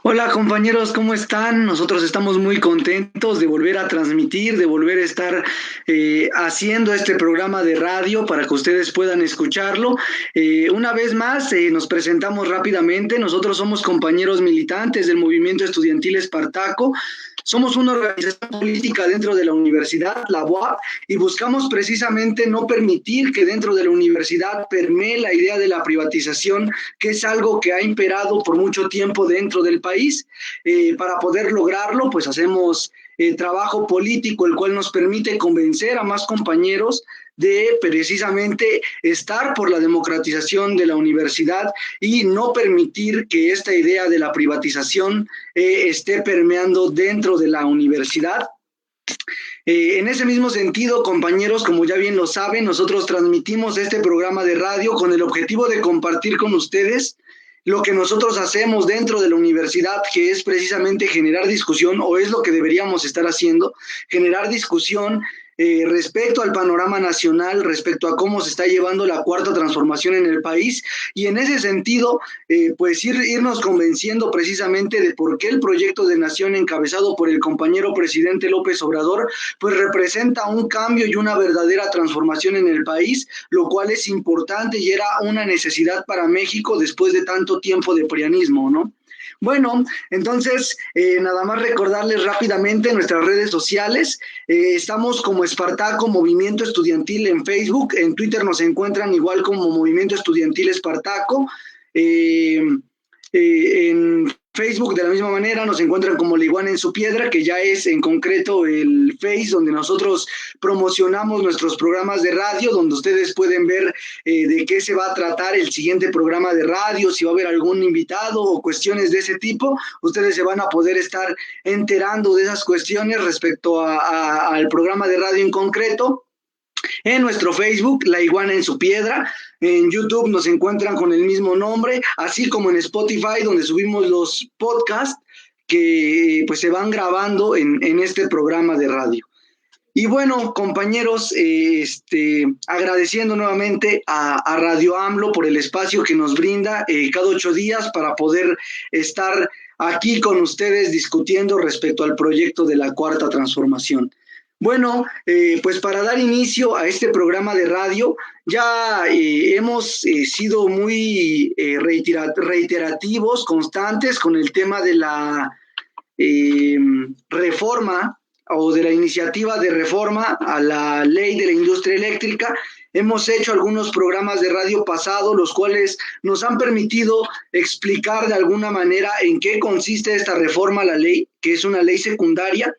Hola compañeros, ¿cómo están? Nosotros estamos muy contentos de volver a transmitir, de volver a estar haciendo este programa de radio para que ustedes puedan escucharlo. Una vez más, nos presentamos rápidamente. Nosotros somos compañeros militantes del movimiento estudiantil Espartaco. Somos una organización política dentro de la universidad, la UAP, y buscamos precisamente no permitir que dentro de la universidad permee la idea de la privatización, que es algo que ha imperado por mucho tiempo dentro del país. Para poder lograrlo, pues hacemos trabajo político, el cual nos permite convencer a más compañeros de precisamente estar por la democratización de la universidad y no permitir que esta idea de la privatización esté permeando dentro de la universidad. En ese mismo sentido, compañeros, como ya bien lo saben, nosotros transmitimos este programa de radio con el objetivo de compartir con ustedes lo que nosotros hacemos dentro de la universidad, que es precisamente generar discusión, o es lo que deberíamos estar haciendo, generar discusión respecto al panorama nacional, respecto a cómo se está llevando la cuarta transformación en el país, y en ese sentido, pues irnos convenciendo precisamente de por qué el proyecto de nación encabezado por el compañero presidente López Obrador, pues representa un cambio y una verdadera transformación en el país, lo cual es importante y era una necesidad para México después de tanto tiempo de prianismo, ¿no? Bueno, entonces, nada más recordarles rápidamente nuestras redes sociales. Estamos como Espartaco Movimiento Estudiantil en Facebook. En Twitter nos encuentran igual como Movimiento Estudiantil Espartaco. En Facebook de la misma manera nos encuentran como La Iguana en su Piedra, que ya es en concreto el Face donde nosotros promocionamos nuestros programas de radio, donde ustedes pueden ver de qué se va a tratar el siguiente programa de radio, si va a haber algún invitado o cuestiones de ese tipo. Ustedes se van a poder estar enterando de esas cuestiones respecto al programa de radio en concreto. En nuestro Facebook, La Iguana en su Piedra. En YouTube nos encuentran con el mismo nombre, así como en Spotify, donde subimos los podcasts que pues se van grabando en este programa de radio. Y bueno, compañeros, agradeciendo nuevamente a Radio AMLO por el espacio que nos brinda cada 8 días para poder estar aquí con ustedes discutiendo respecto al proyecto de la Cuarta Transformación. Bueno, pues para dar inicio a este programa de radio, ya hemos sido muy reiterativos, constantes con el tema de la reforma o de la iniciativa de reforma a la ley de la industria eléctrica. Hemos hecho algunos programas de radio pasado, los cuales nos han permitido explicar de alguna manera en qué consiste esta reforma a la ley, que es una ley secundaria,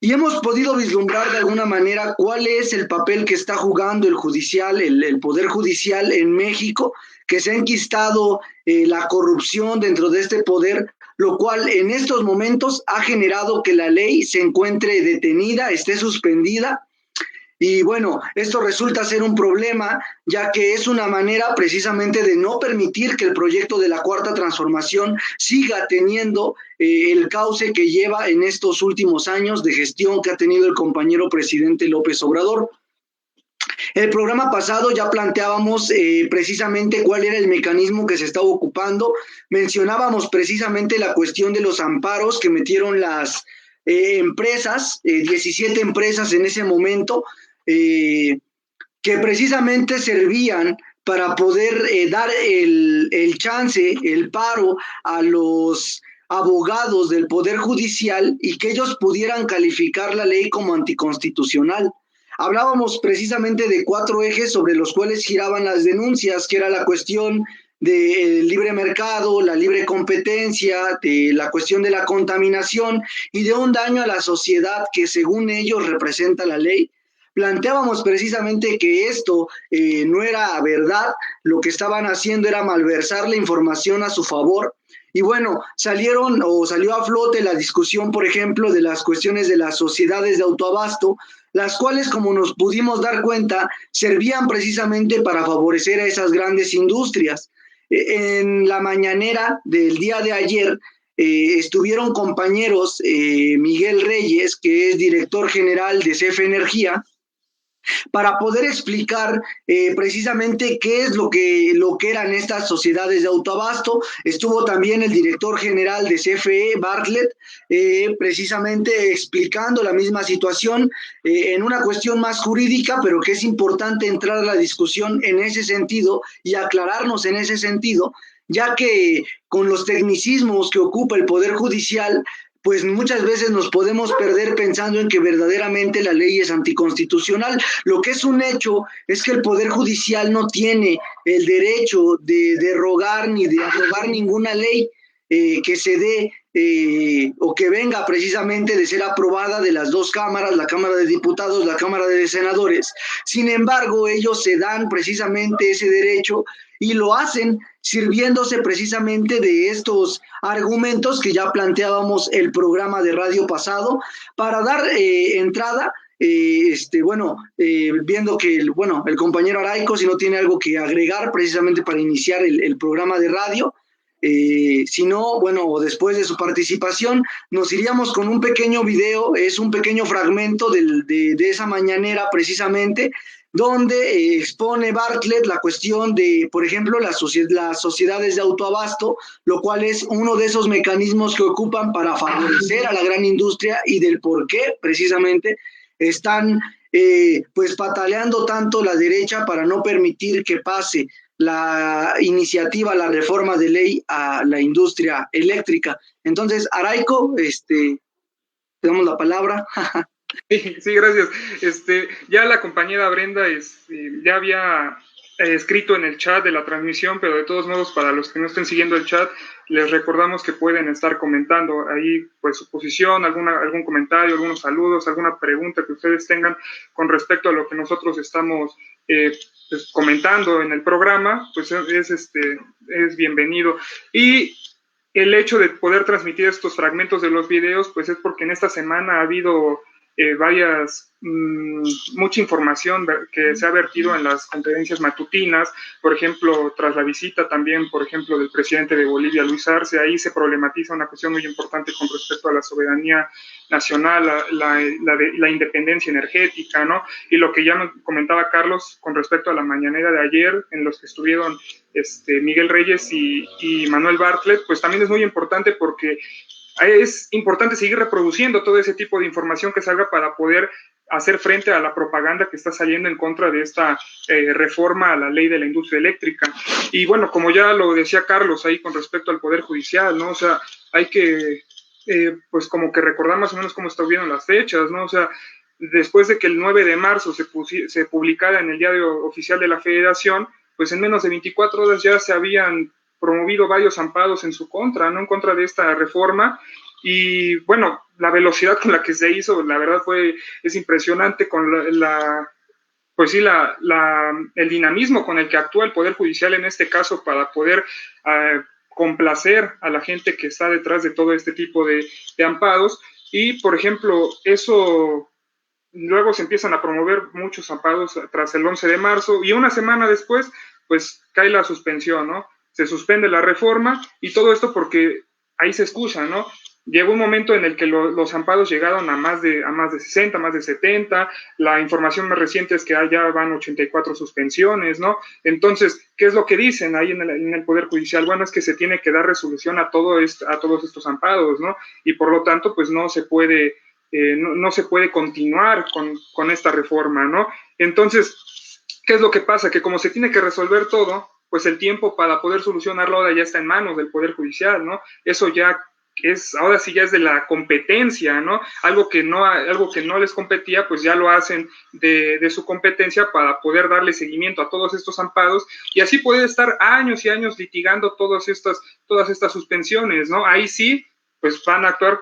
y hemos podido vislumbrar de alguna manera cuál es el papel que está jugando el judicial, el poder judicial en México, que se ha enquistado la corrupción dentro de este poder, lo cual en estos momentos ha generado que la ley se encuentre detenida, esté suspendida. Y bueno, esto resulta ser un problema, ya que es una manera precisamente de no permitir que el proyecto de la Cuarta Transformación siga teniendo el cauce que lleva en estos últimos años de gestión que ha tenido el compañero presidente López Obrador. El programa pasado ya planteábamos precisamente cuál era el mecanismo que se estaba ocupando. Mencionábamos precisamente la cuestión de los amparos que metieron las empresas, 17 empresas en ese momento, que precisamente servían para poder dar el chance, el paro a los abogados del Poder Judicial y que ellos pudieran calificar la ley como anticonstitucional. Hablábamos precisamente de 4 ejes sobre los cuales giraban las denuncias, que era la cuestión del libre mercado, la libre competencia, de la cuestión de la contaminación y de un daño a la sociedad que según ellos representa la ley. Planteábamos precisamente que esto no era verdad, lo que estaban haciendo era malversar la información a su favor. Y bueno, salió a flote la discusión, por ejemplo, de las cuestiones de las sociedades de autoabasto, las cuales, como nos pudimos dar cuenta, servían precisamente para favorecer a esas grandes industrias. En la mañanera del día de ayer estuvieron compañeros Miguel Reyes, que es director general de CFE Energía, para poder explicar precisamente qué es lo que eran estas sociedades de autoabasto. Estuvo también el director general de CFE, Bartlett, precisamente explicando la misma situación en una cuestión más jurídica, pero que es importante entrar a la discusión en ese sentido y aclararnos en ese sentido, ya que con los tecnicismos que ocupa el Poder Judicial, pues muchas veces nos podemos perder pensando en que verdaderamente la ley es anticonstitucional. Lo que es un hecho es que el Poder Judicial no tiene el derecho de derogar ni de aprobar ninguna ley que se dé o que venga precisamente de ser aprobada de las dos cámaras, la Cámara de Diputados, la Cámara de Senadores. Sin embargo, ellos se dan precisamente ese derecho y lo hacen sirviéndose precisamente de estos argumentos que ya planteábamos el programa de radio pasado para dar entrada. Viendo que el compañero Araico, si no tiene algo que agregar precisamente para iniciar el programa de radio, si no, después de su participación, nos iríamos con un pequeño video, es un pequeño fragmento de esa mañanera precisamente, donde expone Bartlett la cuestión de, por ejemplo, las sociedades de autoabasto, lo cual es uno de esos mecanismos que ocupan para favorecer a la gran industria y del por qué precisamente están pues pataleando tanto la derecha para no permitir que pase la iniciativa, la reforma de ley a la industria eléctrica. Entonces, Araico, te damos la palabra. Sí, gracias. Ya la compañera Brenda ya había escrito en el chat de la transmisión, pero de todos modos, para los que no estén siguiendo el chat, les recordamos que pueden estar comentando ahí pues su posición, algún comentario, algunos saludos, alguna pregunta que ustedes tengan con respecto a lo que nosotros estamos pues, comentando en el programa, pues es bienvenido. Y el hecho de poder transmitir estos fragmentos de los videos, pues es porque en esta semana ha habido mucha información que se ha vertido en las conferencias matutinas, por ejemplo, tras la visita también, por ejemplo, del presidente de Bolivia, Luis Arce, ahí se problematiza una cuestión muy importante con respecto a la soberanía nacional, la independencia energética, ¿no? Y lo que ya me comentaba Carlos con respecto a la mañanera de ayer, en los que estuvieron Miguel Reyes y Manuel Bartlett, pues también es muy importante porque es importante seguir reproduciendo todo ese tipo de información que salga para poder hacer frente a la propaganda que está saliendo en contra de esta reforma a la ley de la industria eléctrica. Y bueno, como ya lo decía Carlos ahí con respecto al Poder Judicial, ¿no? O sea, hay que, pues como que recordar más o menos cómo estuvieron las fechas, ¿no? O sea, después de que el 9 de marzo se publicara en el diario oficial de la Federación, pues en menos de 24 horas ya se habían promovido varios amparos en su contra, ¿no? En contra de esta reforma. Y bueno, la velocidad con la que se hizo, la verdad es impresionante con el dinamismo con el que actúa el Poder Judicial en este caso para poder complacer a la gente que está detrás de todo este tipo de amparos. Y, por ejemplo, eso luego se empiezan a promover muchos amparos tras el 11 de marzo y una semana después, pues cae la suspensión, ¿no? Se suspende la reforma y todo esto porque ahí se excusa, ¿no? Llegó un momento en el que los amparos llegaron a más de 60, más de 70, la información más reciente es que ya van 84 suspensiones, ¿no? Entonces, ¿qué es lo que dicen ahí en el Poder Judicial? Bueno, es que se tiene que dar resolución a todos estos amparos, ¿no? Y por lo tanto, pues no se puede continuar con esta reforma, ¿no? Entonces, ¿qué es lo que pasa? Que como se tiene que resolver todo, pues el tiempo para poder solucionarlo ahora ya está en manos del Poder Judicial, ¿no? Eso ya ahora sí ya es de la competencia, ¿no? Algo que no les competía, pues ya lo hacen de su competencia para poder darle seguimiento a todos estos amparos y así poder estar años y años litigando todas estas suspensiones, ¿no? Ahí sí, pues van a actuar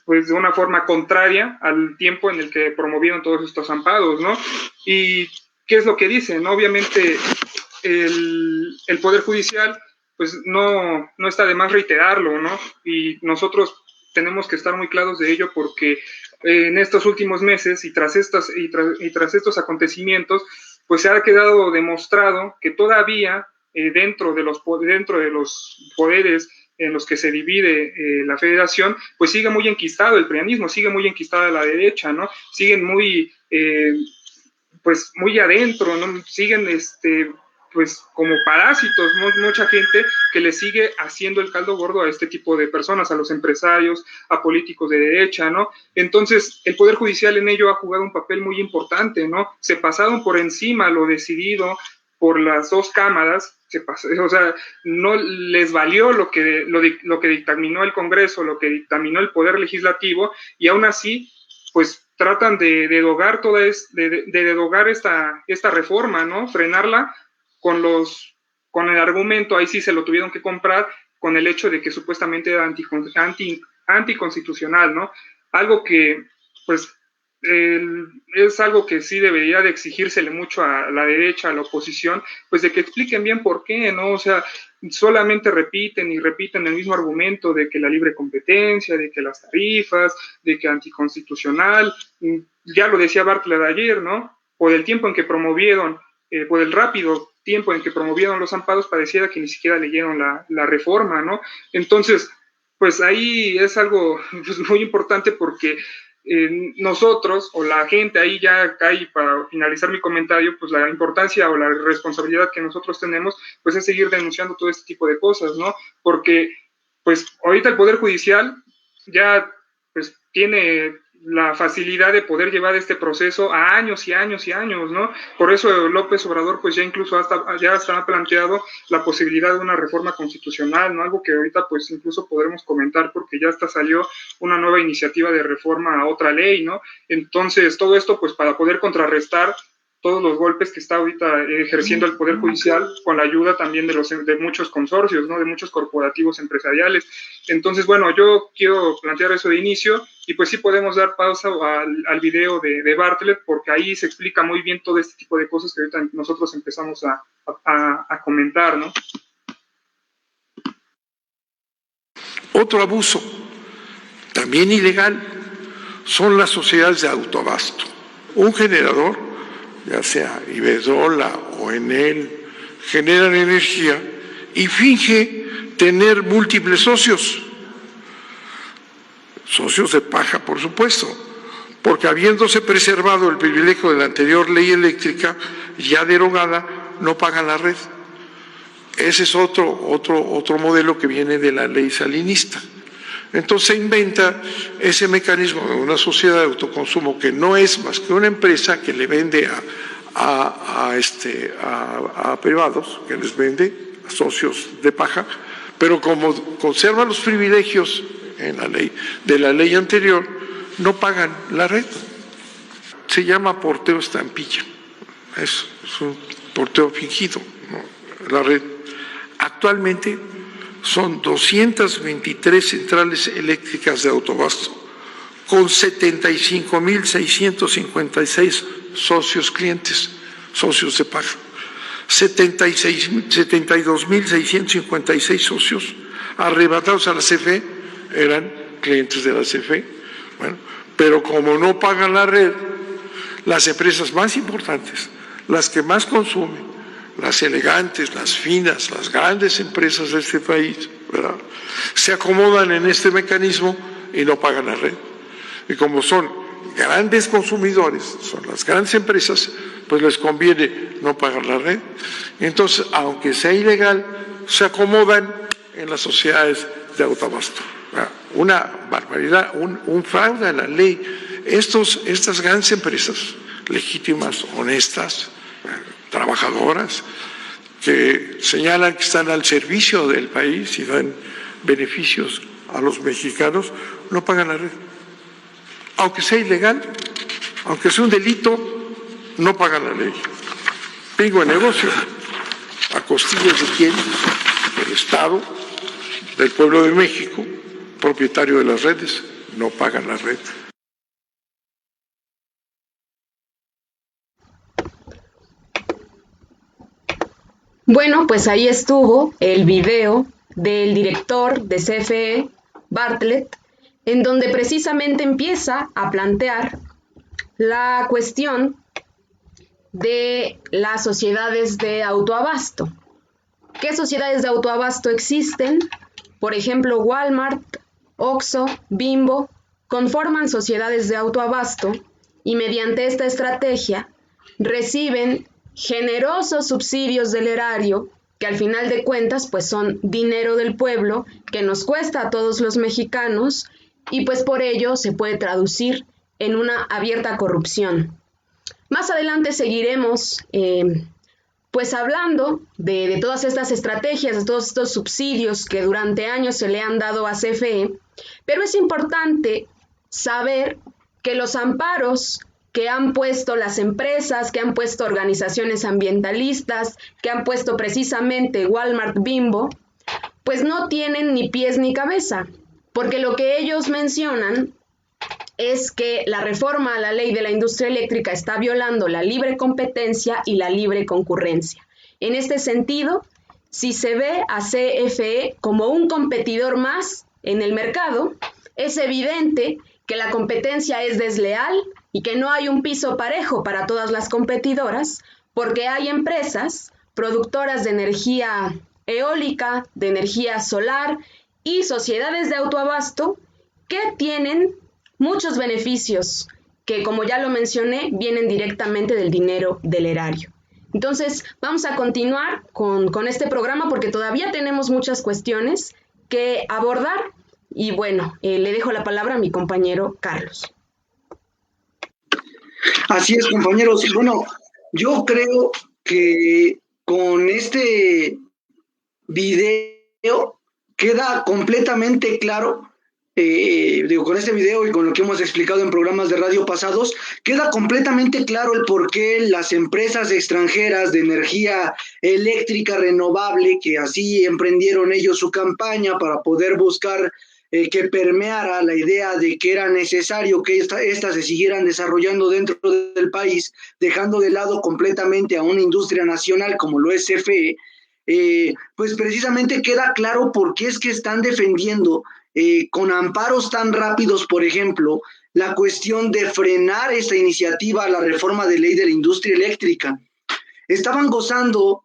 pues de una forma contraria al tiempo en el que promovieron todos estos amparos, ¿no? Y ¿qué es lo que dicen? Obviamente el Poder Judicial pues no está de más reiterarlo, ¿no? Y nosotros tenemos que estar muy claros de ello porque en estos últimos meses y tras estos acontecimientos, pues se ha quedado demostrado que todavía dentro de los poderes en los que se divide la federación, pues sigue muy enquistado el prianismo, sigue muy enquistada la derecha, ¿no? Siguen muy pues muy adentro, ¿no? Siguen pues como parásitos, mucha gente que le sigue haciendo el caldo gordo a este tipo de personas, a los empresarios, a políticos de derecha, ¿no? Entonces, el Poder Judicial en ello ha jugado un papel muy importante, ¿no? Se pasaron por encima lo decidido por las dos cámaras, o sea, no les valió lo que dictaminó el Congreso, lo que dictaminó el Poder Legislativo, y aún así, pues tratan de derogar esta reforma, ¿no? Frenarla con el argumento, ahí sí se lo tuvieron que comprar, con el hecho de que supuestamente era anticonstitucional, ¿no? Algo que, pues, es algo que sí debería de exigírsele mucho a la derecha, a la oposición, pues de que expliquen bien por qué, ¿no? O sea, solamente repiten y repiten el mismo argumento de que la libre competencia, de que las tarifas, de que anticonstitucional, ya lo decía Bartlett ayer, ¿no? Por el tiempo en que promovieron, por el rápido tiempo en que promovieron los amparos, pareciera que ni siquiera leyeron la reforma, ¿no? Entonces, pues ahí es algo pues, muy importante porque nosotros o la gente, ahí ya cae, para finalizar mi comentario, pues la importancia o la responsabilidad que nosotros tenemos, pues es seguir denunciando todo este tipo de cosas, ¿no? Porque, pues ahorita el Poder Judicial ya, pues tiene la facilidad de poder llevar este proceso a años y años y años, ¿no? Por eso López Obrador, pues ya incluso ya ha planteado la posibilidad de una reforma constitucional, ¿no? Algo que ahorita, pues incluso podremos comentar porque ya hasta salió una nueva iniciativa de reforma a otra ley, ¿no? Entonces, todo esto, pues para poder contrarrestar todos los golpes que está ahorita ejerciendo el Poder Judicial, con la ayuda también de muchos consorcios, ¿no? De muchos corporativos empresariales. Entonces, bueno, yo quiero plantear eso de inicio, y pues sí podemos dar pausa al video de Bartlett, porque ahí se explica muy bien todo este tipo de cosas que ahorita nosotros empezamos a comentar, ¿no? Otro abuso, también ilegal, son las sociedades de autoabasto. Un generador, ya sea Iberdrola o Enel, generan energía y finge tener múltiples socios de paja, por supuesto, porque habiéndose preservado el privilegio de la anterior ley eléctrica, ya derogada, no pagan la red. Ese es otro modelo que viene de la ley salinista. Entonces se inventa ese mecanismo de una sociedad de autoconsumo que no es más que una empresa que le vende a privados, que les vende a socios de paja, pero como conserva los privilegios en la ley de la ley anterior, no pagan la red. Se llama porteo estampilla, es un porteo fingido, ¿no? La red. Actualmente son 223 centrales eléctricas de autoabasto con 75.656 socios clientes, socios de paga, 72.656 socios arrebatados a la CFE eran clientes de la CFE. Bueno, pero como no pagan la red, las empresas más importantes, las que más consumen, las elegantes, las finas, las grandes empresas de este país, ¿verdad?, se acomodan en este mecanismo y no pagan la red. Y como son grandes consumidores, son las grandes empresas, pues les conviene no pagar la red. Entonces, aunque sea ilegal, se acomodan en las sociedades de autoabasto. Una barbaridad, un fraude a la ley. Estas grandes empresas legítimas, honestas, trabajadoras, que señalan que están al servicio del país y dan beneficios a los mexicanos, no pagan la red. Aunque sea ilegal, aunque sea un delito, no pagan la ley. Pingo de negocio, a costillas de quién, del Estado, del pueblo de México, propietario de las redes, no pagan la red. Bueno, pues ahí estuvo el video del director de CFE, Bartlett, en donde precisamente empieza a plantear la cuestión de las sociedades de autoabasto. ¿Qué sociedades de autoabasto existen? Por ejemplo, Walmart, Oxxo, Bimbo, conforman sociedades de autoabasto y mediante esta estrategia reciben generosos subsidios del erario, que al final de cuentas pues son dinero del pueblo que nos cuesta a todos los mexicanos y pues por ello se puede traducir en una abierta corrupción. Más adelante seguiremos pues hablando de todas estas estrategias, de todos estos subsidios que durante años se le han dado a CFE, pero es importante saber que los amparos que han puesto las empresas, que han puesto organizaciones ambientalistas, que han puesto precisamente Walmart, Bimbo, pues no tienen ni pies ni cabeza, porque lo que ellos mencionan es que la reforma a la ley de la industria eléctrica está violando la libre competencia y la libre concurrencia. En este sentido, si se ve a CFE como un competidor más en el mercado, es evidente que la competencia es desleal y que no hay un piso parejo para todas las competidoras, porque hay empresas productoras de energía eólica, de energía solar y sociedades de autoabasto que tienen muchos beneficios que, como ya lo mencioné, vienen directamente del dinero del erario. Entonces, vamos a continuar con este programa porque todavía tenemos muchas cuestiones que abordar y bueno, le dejo la palabra a mi compañero Carlos. Así es, compañeros. Bueno, yo creo que con este video queda completamente claro, con este video y con lo que hemos explicado en programas de radio pasados, queda completamente claro el por qué las empresas extranjeras de energía eléctrica renovable, que así emprendieron ellos su campaña para poder buscar que permeara la idea de que era necesario que estas se siguieran desarrollando dentro del país, dejando de lado completamente a una industria nacional como lo es CFE, pues precisamente queda claro por qué es que están defendiendo con amparos tan rápidos, por ejemplo, la cuestión de frenar esta iniciativa a la reforma de ley de la industria eléctrica. Estaban gozando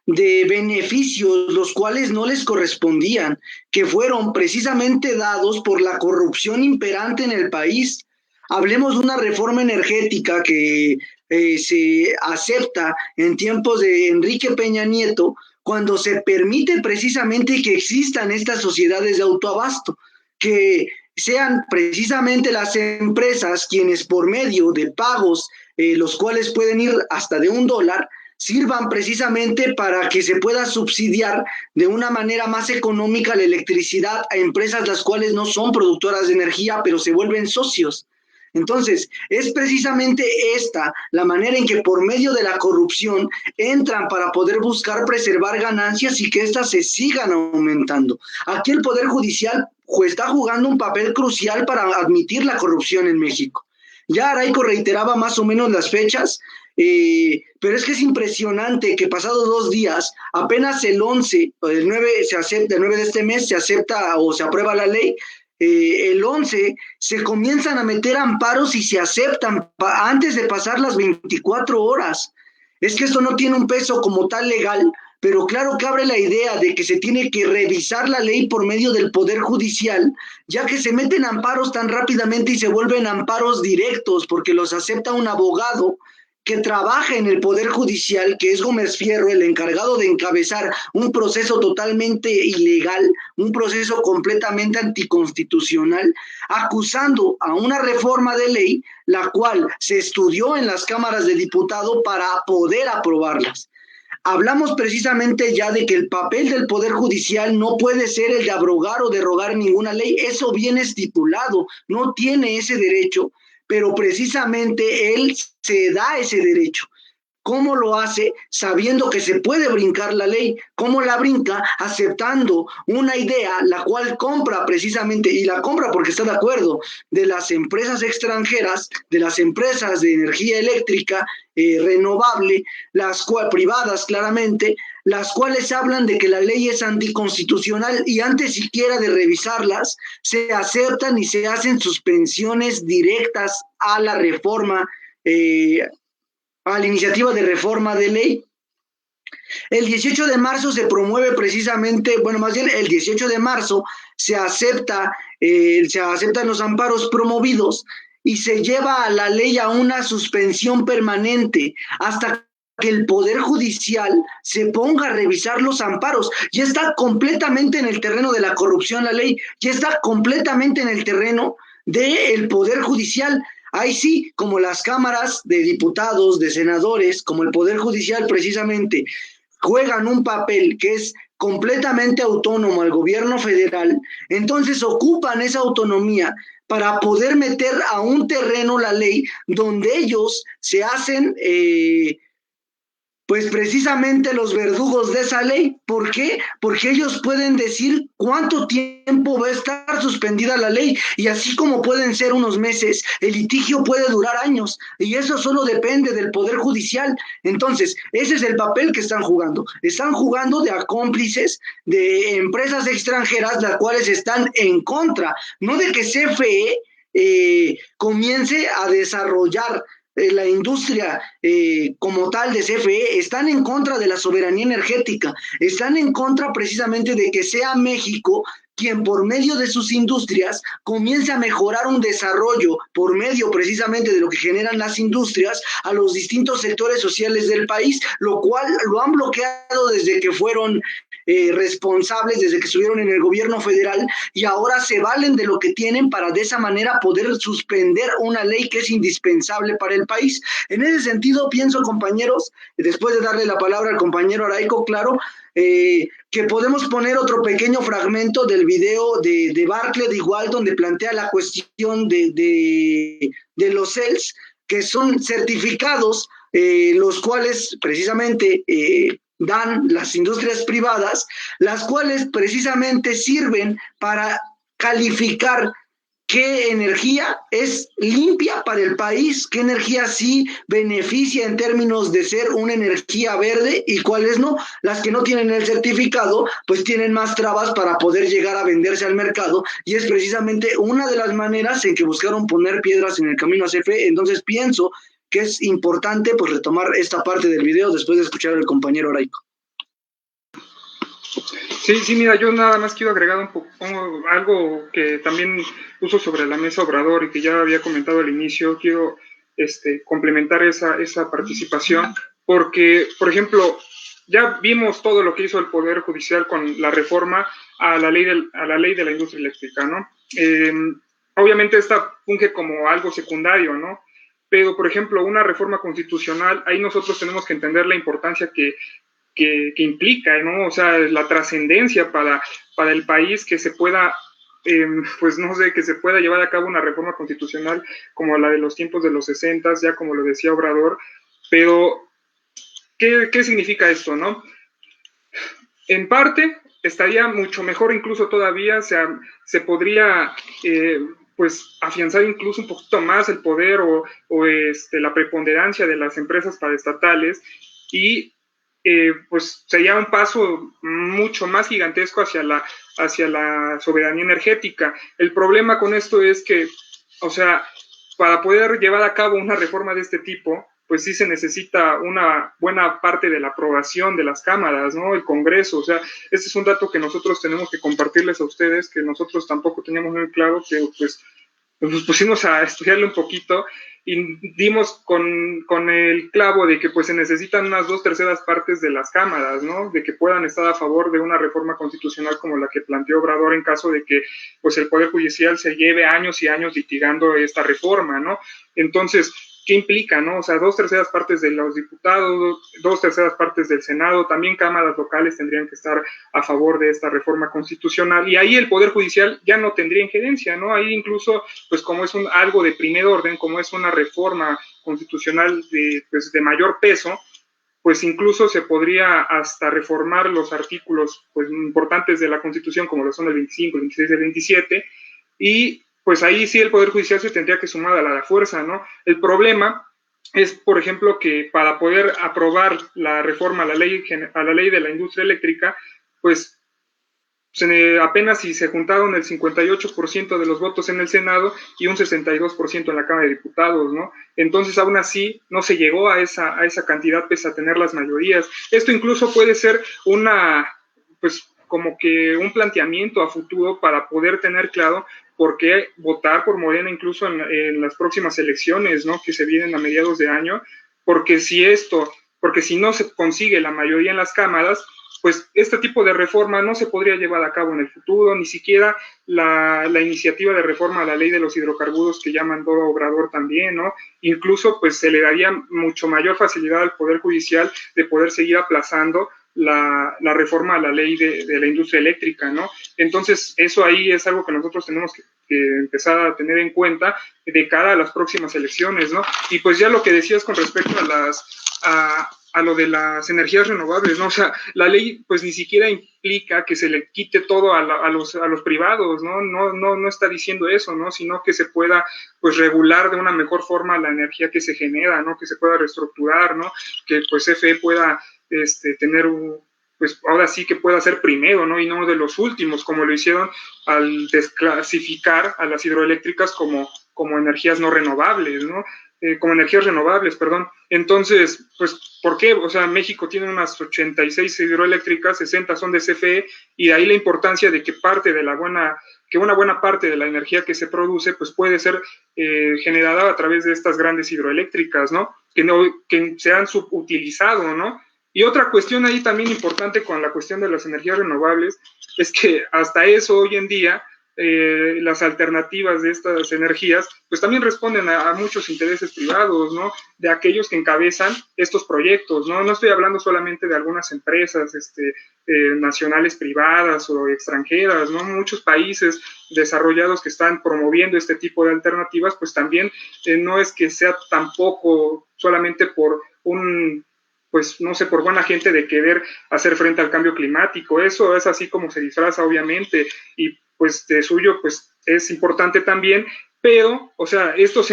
de beneficios los cuales no les correspondían, que fueron precisamente dados por la corrupción imperante en el país. Hablemos de una reforma energética que se acepta en tiempos de Enrique Peña Nieto, cuando se permite precisamente que existan estas sociedades de autoabasto, que sean precisamente las empresas quienes por medio de pagos, los cuales pueden ir hasta de $1, sirvan precisamente para que se pueda subsidiar de una manera más económica la electricidad a empresas las cuales no son productoras de energía, pero se vuelven socios. Entonces, es precisamente esta la manera en que por medio de la corrupción entran para poder buscar preservar ganancias y que éstas se sigan aumentando. Aquí el Poder Judicial está jugando un papel crucial para admitir la corrupción en México. Ya Araico reiteraba más o menos las fechas, pero es que es impresionante que pasados 2 días, apenas el 11, el 9 se acepta, el 9 de este mes se acepta o se aprueba la ley, el 11 se comienzan a meter amparos y se aceptan antes de pasar las 24 horas. Es que esto no tiene un peso como tal legal, pero claro que abre la idea de que se tiene que revisar la ley por medio del Poder Judicial, ya que se meten amparos tan rápidamente y se vuelven amparos directos porque los acepta un abogado que trabaja en el Poder Judicial, que es Gómez Fierro, el encargado de encabezar un proceso totalmente ilegal, un proceso completamente anticonstitucional, acusando a una reforma de ley, la cual se estudió en las cámaras de diputados para poder aprobarlas. Hablamos precisamente ya de que el papel del Poder Judicial no puede ser el de abrogar o derogar ninguna ley, eso viene estipulado, no tiene ese derecho, pero precisamente él se da ese derecho. ¿Cómo lo hace? Sabiendo que se puede brincar la ley. ¿Cómo la brinca? Aceptando una idea, la cual compra precisamente, y la compra porque está de acuerdo, de las empresas extranjeras, de las empresas de energía eléctrica renovable, las cuales privadas claramente, las cuales hablan de que la ley es anticonstitucional y antes siquiera de revisarlas, se aceptan y se hacen suspensiones directas a la reforma, a la iniciativa de reforma de ley. El 18 de marzo se promueve precisamente, bueno, más bien el 18 de marzo se aceptan los amparos promovidos y se lleva a la ley a una suspensión permanente hasta que el Poder Judicial se ponga a revisar los amparos. Ya está completamente en el terreno de la corrupción la ley, ya está completamente en el terreno del Poder Judicial. Ahí sí, como las cámaras de diputados, de senadores, como el Poder Judicial precisamente, juegan un papel que es completamente autónomo al gobierno federal, entonces ocupan esa autonomía para poder meter a un terreno la ley donde ellos se hacen pues precisamente los verdugos de esa ley. ¿Por qué? Porque ellos pueden decir cuánto tiempo va a estar suspendida la ley, y así como pueden ser unos meses, el litigio puede durar años, y eso solo depende del Poder Judicial. Entonces, ese es el papel que están jugando. Están jugando de cómplices de empresas extranjeras, las cuales están en contra, no de que CFE comience a desarrollar la industria como tal de CFE, están en contra de la soberanía energética, están en contra precisamente de que sea México quien por medio de sus industrias comience a mejorar un desarrollo por medio precisamente de lo que generan las industrias a los distintos sectores sociales del país, lo cual lo han bloqueado desde que fueron responsables, desde que estuvieron en el gobierno federal, y ahora se valen de lo que tienen para de esa manera poder suspender una ley que es indispensable para el país. En ese sentido, pienso, compañeros, después de darle la palabra al compañero Araico, claro, que podemos poner otro pequeño fragmento del video de Bartlett, igual, donde plantea la cuestión de los CELS, que son certificados, los cuales precisamente dan las industrias privadas, las cuales precisamente sirven para calificar qué energía es limpia para el país, qué energía sí beneficia en términos de ser una energía verde y cuáles no. Las que no tienen el certificado, pues tienen más trabas para poder llegar a venderse al mercado, y es precisamente una de las maneras en que buscaron poner piedras en el camino a CFE. Entonces pienso que es importante pues retomar esta parte del video después de escuchar al compañero Araico. Sí, mira, yo nada más quiero agregar un poco algo que también puso sobre la mesa Obrador y que ya había comentado al inicio. Quiero complementar esa participación, porque, por ejemplo, ya vimos todo lo que hizo el Poder Judicial con la reforma a la ley de la industria eléctrica, ¿no? Obviamente esta funge como algo secundario, ¿no? Pero, por ejemplo, una reforma constitucional, ahí nosotros tenemos que entender la importancia que implica, ¿no? O sea, la trascendencia para el país, que se pueda, pues no sé, que se pueda llevar a cabo una reforma constitucional como la de los tiempos de los 60, ya como lo decía Obrador. Pero, ¿qué significa esto, no? En parte, estaría mucho mejor incluso todavía, o sea, se podría pues afianzar incluso un poquito más el poder o la preponderancia de las empresas paraestatales, y pues sería un paso mucho más gigantesco hacia la soberanía energética. El problema con esto es que, o sea, para poder llevar a cabo una reforma de este tipo, pues sí se necesita una buena parte de la aprobación de las cámaras, ¿no? El Congreso. O sea, este es un dato que nosotros tenemos que compartirles a ustedes, que nosotros tampoco teníamos muy claro, que pues nos pusimos a estudiarle un poquito y dimos con el clavo de que pues se necesitan unas 2/3 partes de las cámaras, ¿no? De que puedan estar a favor de una reforma constitucional como la que planteó Obrador, en caso de que pues el Poder Judicial se lleve años y años litigando esta reforma, ¿no? Entonces, ¿qué implica, no? O sea, 2/3 partes de los diputados, 2/3 partes del Senado, también cámaras locales tendrían que estar a favor de esta reforma constitucional, y ahí el Poder Judicial ya no tendría injerencia, ¿no? Ahí incluso, pues como es algo de primer orden, como es una reforma constitucional de mayor peso, pues incluso se podría hasta reformar los artículos pues importantes de la Constitución, como lo son el 25, el 26 y el 27, y pues ahí sí el Poder Judicial se tendría que sumar a la fuerza, ¿no? El problema es, por ejemplo, que para poder aprobar la reforma a la ley de la industria eléctrica, pues apenas si se juntaron el 58% de los votos en el Senado y un 62% en la Cámara de Diputados, ¿no? Entonces, aún así, no se llegó a esa cantidad pese a tener las mayorías. Esto incluso puede ser pues como que un planteamiento a futuro para poder tener claro por qué votar por Morena incluso en las próximas elecciones, ¿no? Que se vienen a mediados de año, porque si no se consigue la mayoría en las cámaras, pues este tipo de reforma no se podría llevar a cabo en el futuro, ni siquiera la iniciativa de reforma a la ley de los hidrocarburos que ya mandó Obrador también, ¿no? Incluso pues se le daría mucho mayor facilidad al Poder Judicial de poder seguir aplazando la reforma a la ley de la industria eléctrica, ¿no? Entonces eso ahí es algo que nosotros tenemos que empezar a tener en cuenta de cara a las próximas elecciones, ¿no? Y pues ya lo que decías con respecto a lo de las energías renovables, ¿no? O sea, la ley pues ni siquiera implica que se le quite todo a los privados, ¿no? No está diciendo eso, ¿no? Sino que se pueda pues regular de una mejor forma la energía que se genera, ¿no? Que se pueda reestructurar, ¿no? Que pues CFE pueda tener pues ahora sí que pueda ser primero, ¿no? Y no de los últimos, como lo hicieron al desclasificar a las hidroeléctricas como energías no renovables, ¿no? Como energías renovables, perdón. Entonces, pues, ¿por qué? O sea, México tiene unas 86 hidroeléctricas, 60 son de CFE, y de ahí la importancia de que una buena parte de la energía que se produce, pues puede ser generada a través de estas grandes hidroeléctricas, ¿no? Que se han subutilizado, ¿no? Y otra cuestión ahí también importante con la cuestión de las energías renovables es que hasta eso hoy en día las alternativas de estas energías pues también responden a muchos intereses privados, ¿no? De aquellos que encabezan estos proyectos, ¿no? No estoy hablando solamente de algunas empresas nacionales privadas o extranjeras, ¿no? Muchos países desarrollados que están promoviendo este tipo de alternativas, pues también no es que sea tampoco solamente por pues no sé, por buena gente de querer hacer frente al cambio climático. Eso es así como se disfraza, obviamente, y pues de suyo, pues es importante también, pero, o sea, estos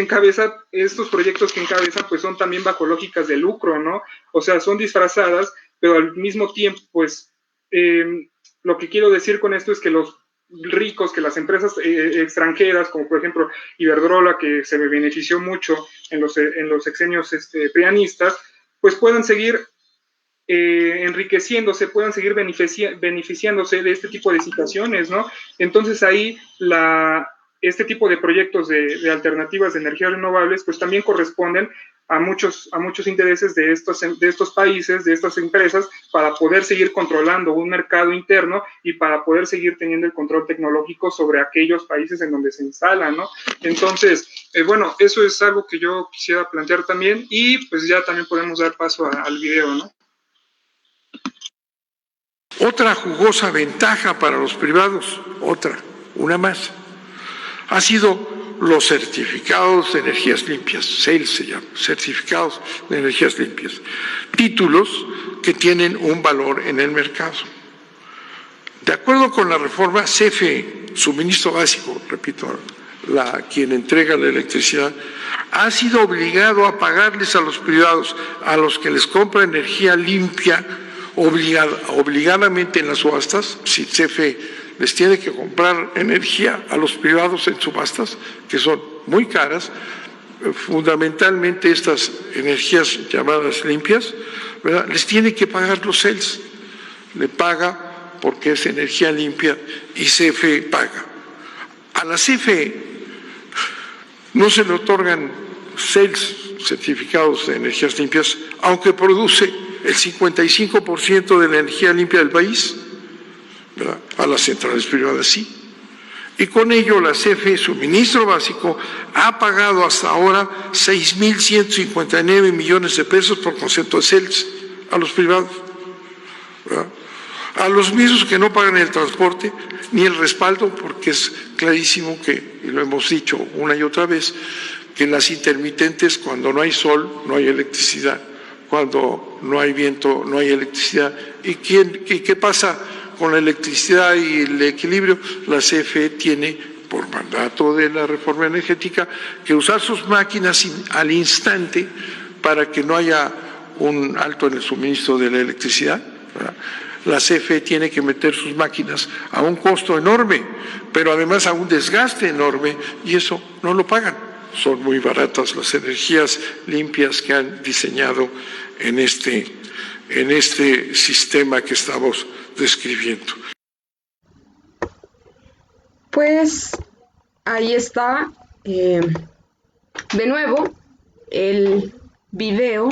proyectos que encabezan, pues son también bajo lógicas de lucro, ¿no? O sea, son disfrazadas, pero al mismo tiempo, pues, lo que quiero decir con esto es que los ricos, que las empresas extranjeras, como por ejemplo Iberdrola, que se benefició mucho en los sexenios prianistas, pues puedan seguir enriqueciéndose, puedan seguir beneficiándose de este tipo de situaciones, ¿no? Entonces ahí este tipo de proyectos de alternativas de energías renovables, pues también corresponden a muchos intereses de estos países, de estas empresas, para poder seguir controlando un mercado interno y para poder seguir teniendo el control tecnológico sobre aquellos países en donde se instalan, ¿no? Entonces, bueno, eso es algo que yo quisiera plantear también, y pues ya también podemos dar paso al video, ¿no? Otra jugosa ventaja para los privados, una más, ha sido los certificados de energías limpias, CEL se llama, certificados de energías limpias, títulos que tienen un valor en el mercado. De acuerdo con la reforma, CFE, suministro básico, repito, quien entrega la electricidad, ha sido obligado a pagarles a los privados, a los que les compra energía limpia, obligadamente en las subastas. Si CFE les tiene que comprar energía a los privados en subastas, que son muy caras, fundamentalmente estas energías llamadas limpias, ¿verdad? Les tiene que pagar los CELS, le paga porque es energía limpia y CFE paga. A la CFE no se le otorgan CELS, certificados de energías limpias, aunque produce el 55% de la energía limpia del país, ¿verdad? A las centrales privadas sí. Y con ello la CFE, suministro básico, ha pagado hasta ahora 6.159 millones de pesos por concepto de CELS a los privados, ¿verdad? A los mismos que no pagan el transporte ni el respaldo, porque es clarísimo que, y lo hemos dicho una y otra vez, que las intermitentes, cuando no hay sol, no hay electricidad, cuando no hay viento, no hay electricidad. ¿Y qué pasa con la electricidad y el equilibrio? La CFE tiene, por mandato de la reforma energética, que usar sus máquinas al instante para que no haya un alto en el suministro de la electricidad, ¿verdad? La CFE tiene que meter sus máquinas a un costo enorme, pero además a un desgaste enorme, y eso no lo pagan. Son muy baratas las energías limpias que han diseñado en este sistema que estamos describiendo. Pues ahí está de nuevo el video.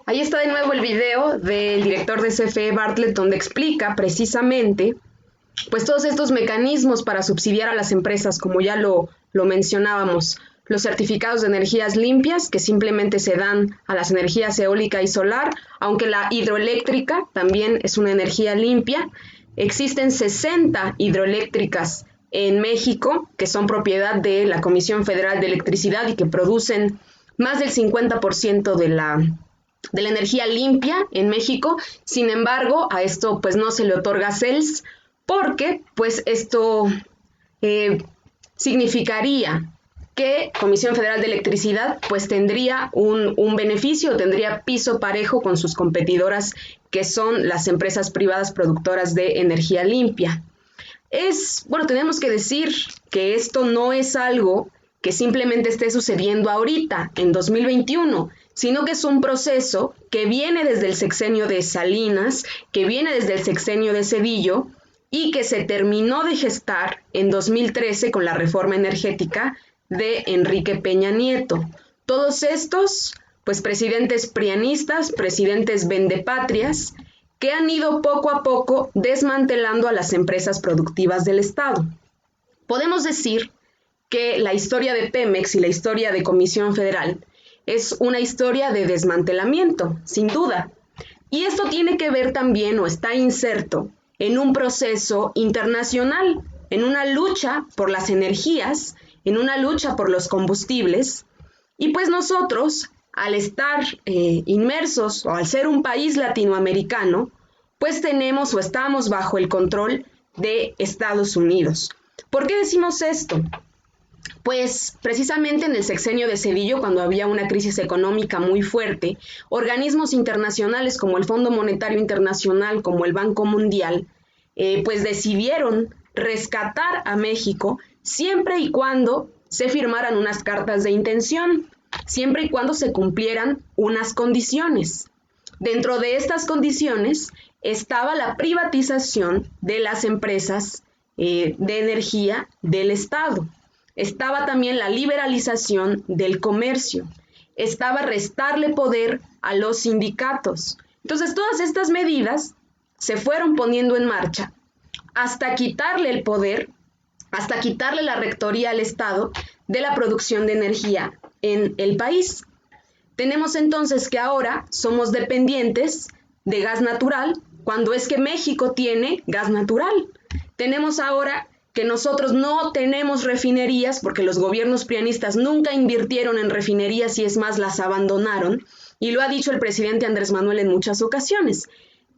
Ahí está de nuevo el video del director de CFE Bartlett, donde explica precisamente pues todos estos mecanismos para subsidiar a las empresas, como ya lo mencionábamos, los certificados de energías limpias que simplemente se dan a las energías eólica y solar, aunque la hidroeléctrica también es una energía limpia. Existen 60 hidroeléctricas en México que son propiedad de la Comisión Federal de Electricidad y que producen más del 50% de la energía limpia en México. Sin embargo, a esto pues no se le otorga CELS porque pues esto significaría que Comisión Federal de Electricidad pues tendría un beneficio, tendría piso parejo con sus competidoras que son las empresas privadas productoras de energía limpia. Tenemos que decir que esto no es algo que simplemente esté sucediendo ahorita, en 2021, sino que es un proceso que viene desde el sexenio de Salinas, que viene desde el sexenio de Zedillo y que se terminó de gestar en 2013 con la reforma energética de Enrique Peña Nieto. Todos estos, pues presidentes prianistas, presidentes vendepatrias, que han ido poco a poco desmantelando a las empresas productivas del Estado. Podemos decir que la historia de Pemex y la historia de Comisión Federal es una historia de desmantelamiento, sin duda. Y esto tiene que ver también, o está inserto, en un proceso internacional, en una lucha por las energías, en una lucha por los combustibles. Y pues nosotros, al estar inmersos o al ser un país latinoamericano, pues tenemos o estamos bajo el control de Estados Unidos. ¿Por qué decimos esto? Pues precisamente en el sexenio de Zedillo, cuando había una crisis económica muy fuerte, organismos internacionales como el Fondo Monetario Internacional, como el Banco Mundial, pues decidieron rescatar a México siempre y cuando se firmaran unas cartas de intención, siempre y cuando se cumplieran unas condiciones. Dentro de estas condiciones estaba la privatización de las empresas de energía del Estado. Estaba también la liberalización del comercio. Estaba restarle poder a los sindicatos. Entonces, todas estas medidas se fueron poniendo en marcha hasta quitarle el poder, hasta quitarle la rectoría al Estado de la producción de energía en el país. Tenemos entonces que ahora somos dependientes de gas natural, cuando es que México tiene gas natural. Tenemos ahora que nosotros no tenemos refinerías, porque los gobiernos prianistas nunca invirtieron en refinerías y es más, las abandonaron, y lo ha dicho el presidente Andrés Manuel en muchas ocasiones.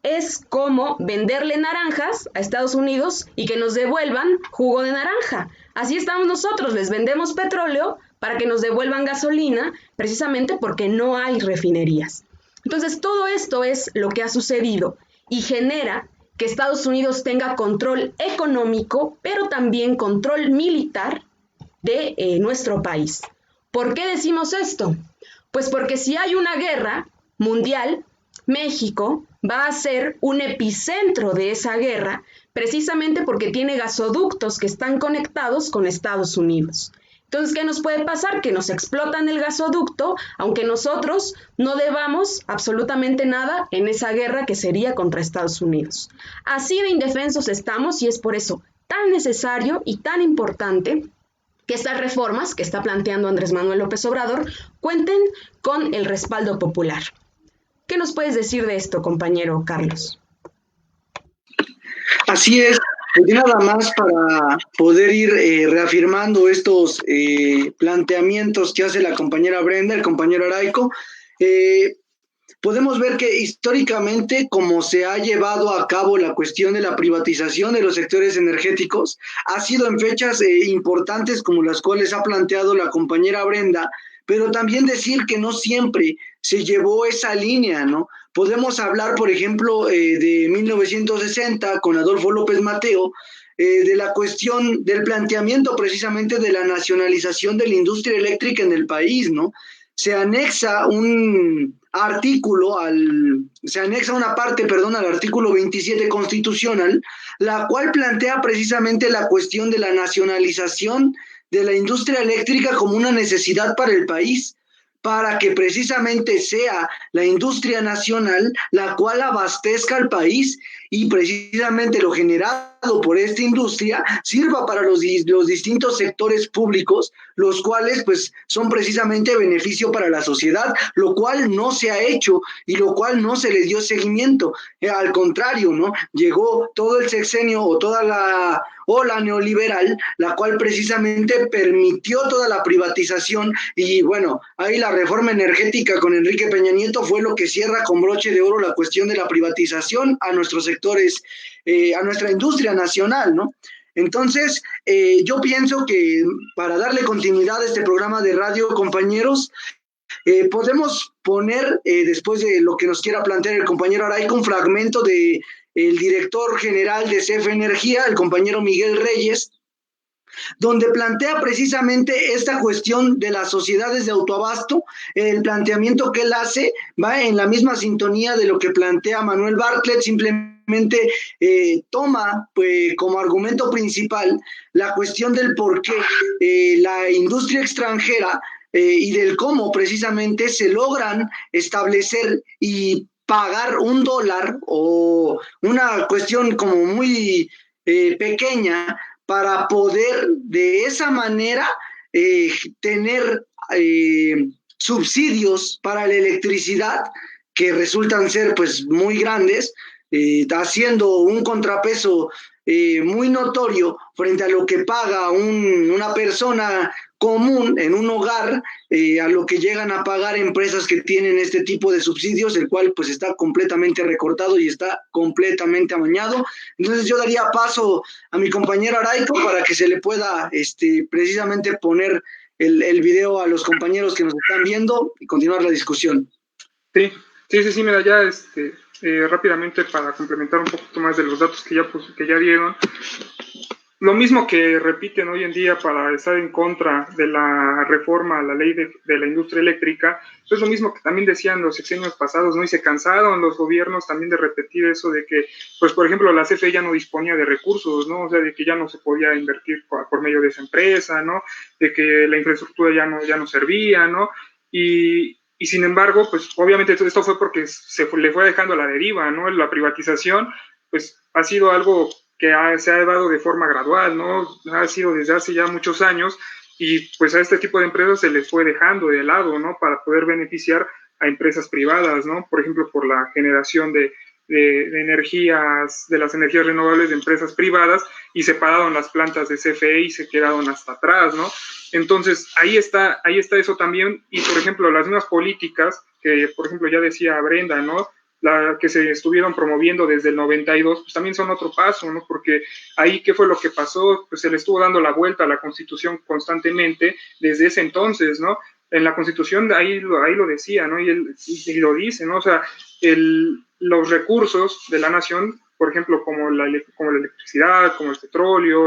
Es como venderle naranjas a Estados Unidos y que nos devuelvan jugo de naranja. Así estamos nosotros, les vendemos petróleo para que nos devuelvan gasolina, precisamente porque no hay refinerías. Entonces, todo esto es lo que ha sucedido y genera que Estados Unidos tenga control económico, pero también control militar de nuestro país. ¿Por qué decimos esto? Pues porque si hay una guerra mundial, México va a ser un epicentro de esa guerra, precisamente porque tiene gasoductos que están conectados con Estados Unidos. Entonces, ¿qué nos puede pasar? Que nos explotan el gasoducto, aunque nosotros no debamos absolutamente nada en esa guerra que sería contra Estados Unidos. Así de indefensos estamos y es por eso tan necesario y tan importante que estas reformas que está planteando Andrés Manuel López Obrador cuenten con el respaldo popular. ¿Qué nos puedes decir de esto, compañero Carlos? Así es. Pues nada más para poder ir reafirmando estos planteamientos que hace la compañera Brenda, el compañero Araico, podemos ver que históricamente, como se ha llevado a cabo la cuestión de la privatización de los sectores energéticos, ha sido en fechas importantes como las cuales ha planteado la compañera Brenda, pero también decir que no siempre se llevó esa línea, ¿no? Podemos hablar, por ejemplo, de 1960 con Adolfo López Mateo, de la cuestión del planteamiento precisamente de la nacionalización de la industria eléctrica en el país, ¿no? Se anexa un artículo, se anexa una parte, perdón, al artículo 27 constitucional, la cual plantea precisamente la cuestión de la nacionalización de la industria eléctrica como una necesidad para el país, para que precisamente sea la industria nacional la cual abastezca al país y precisamente lo generado por esta industria sirva para los distintos sectores públicos, los cuales pues son precisamente beneficio para la sociedad, lo cual no se ha hecho y lo cual no se le dio seguimiento. Al contrario, ¿no? Llegó todo el sexenio o toda la ola neoliberal, la cual precisamente permitió toda la privatización y bueno, ahí la reforma energética con Enrique Peña Nieto fue lo que cierra con broche de oro la cuestión de la privatización a nuestros sectores, a nuestra industria nacional, ¿no? Entonces, yo pienso que para darle continuidad a este programa de radio, compañeros, podemos poner, después de lo que nos quiera plantear el compañero Araico, un fragmento de el director general de CFE Energía, el compañero Miguel Reyes, donde plantea precisamente esta cuestión de las sociedades de autoabasto. El planteamiento que él hace va en la misma sintonía de lo que plantea Manuel Bartlett, simplemente toma pues, como argumento principal la cuestión del por qué la industria extranjera y del cómo precisamente se logran establecer y pagar $1 o una cuestión como muy pequeña para poder de esa manera tener subsidios para la electricidad que resultan ser pues muy grandes, haciendo un contrapeso muy notorio frente a lo que paga una persona común en un hogar, a lo que llegan a pagar empresas que tienen este tipo de subsidios, el cual pues está completamente recortado y está completamente amañado. Entonces yo daría paso a mi compañero Araico para que se le pueda precisamente poner el video a los compañeros que nos están viendo y continuar la discusión. Sí, mira, ya rápidamente para complementar un poquito más de los datos que ya dieron. Lo mismo que repiten hoy en día para estar en contra de la reforma a la ley de la industria eléctrica, es lo mismo que también decían los sexenios pasados, ¿no? Y se cansaron los gobiernos también de repetir eso de que, pues por ejemplo, la CFE ya no disponía de recursos, ¿no? O sea, de que ya no se podía invertir por medio de esa empresa, ¿no? De que la infraestructura ya no servía, ¿no? Y sin embargo, pues obviamente esto fue porque le fue dejando a la deriva, ¿no? La privatización, pues ha sido algo que se ha dado de forma gradual, ¿no? Ha sido desde hace ya muchos años y pues a este tipo de empresas se les fue dejando de lado, ¿no? Para poder beneficiar a empresas privadas, ¿no? Por ejemplo, por la generación de energías, de las energías renovables de empresas privadas y separaron las plantas de CFE y se quedaron hasta atrás, ¿no? Entonces, ahí está eso también y, por ejemplo, las mismas políticas que, por ejemplo, ya decía Brenda, ¿no? Que se estuvieron promoviendo desde el 92, pues también son otro paso, ¿no? Porque ahí, ¿qué fue lo que pasó? Pues se le estuvo dando la vuelta a la Constitución constantemente desde ese entonces, ¿no? En la Constitución ahí lo decía, ¿no? Y lo dice, ¿no? O sea, los recursos de la nación, por ejemplo, como la electricidad, como el petróleo,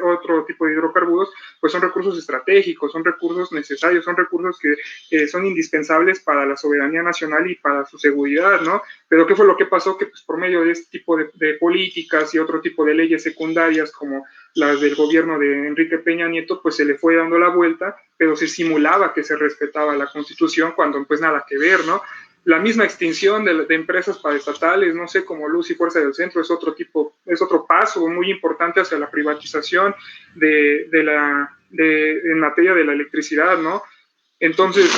otro tipo de hidrocarburos, pues son recursos estratégicos, son recursos necesarios, son recursos que son indispensables para la soberanía nacional y para su seguridad, ¿no? Pero ¿qué fue lo que pasó? Que pues, por medio de este tipo de políticas y otro tipo de leyes secundarias como las del gobierno de Enrique Peña Nieto, pues se le fue dando la vuelta, pero se simulaba que se respetaba la Constitución cuando pues nada que ver, ¿no? La misma extinción de empresas paraestatales, no sé, como Luz y Fuerza del Centro, es otro paso muy importante hacia la privatización en materia de la electricidad, ¿no? Entonces,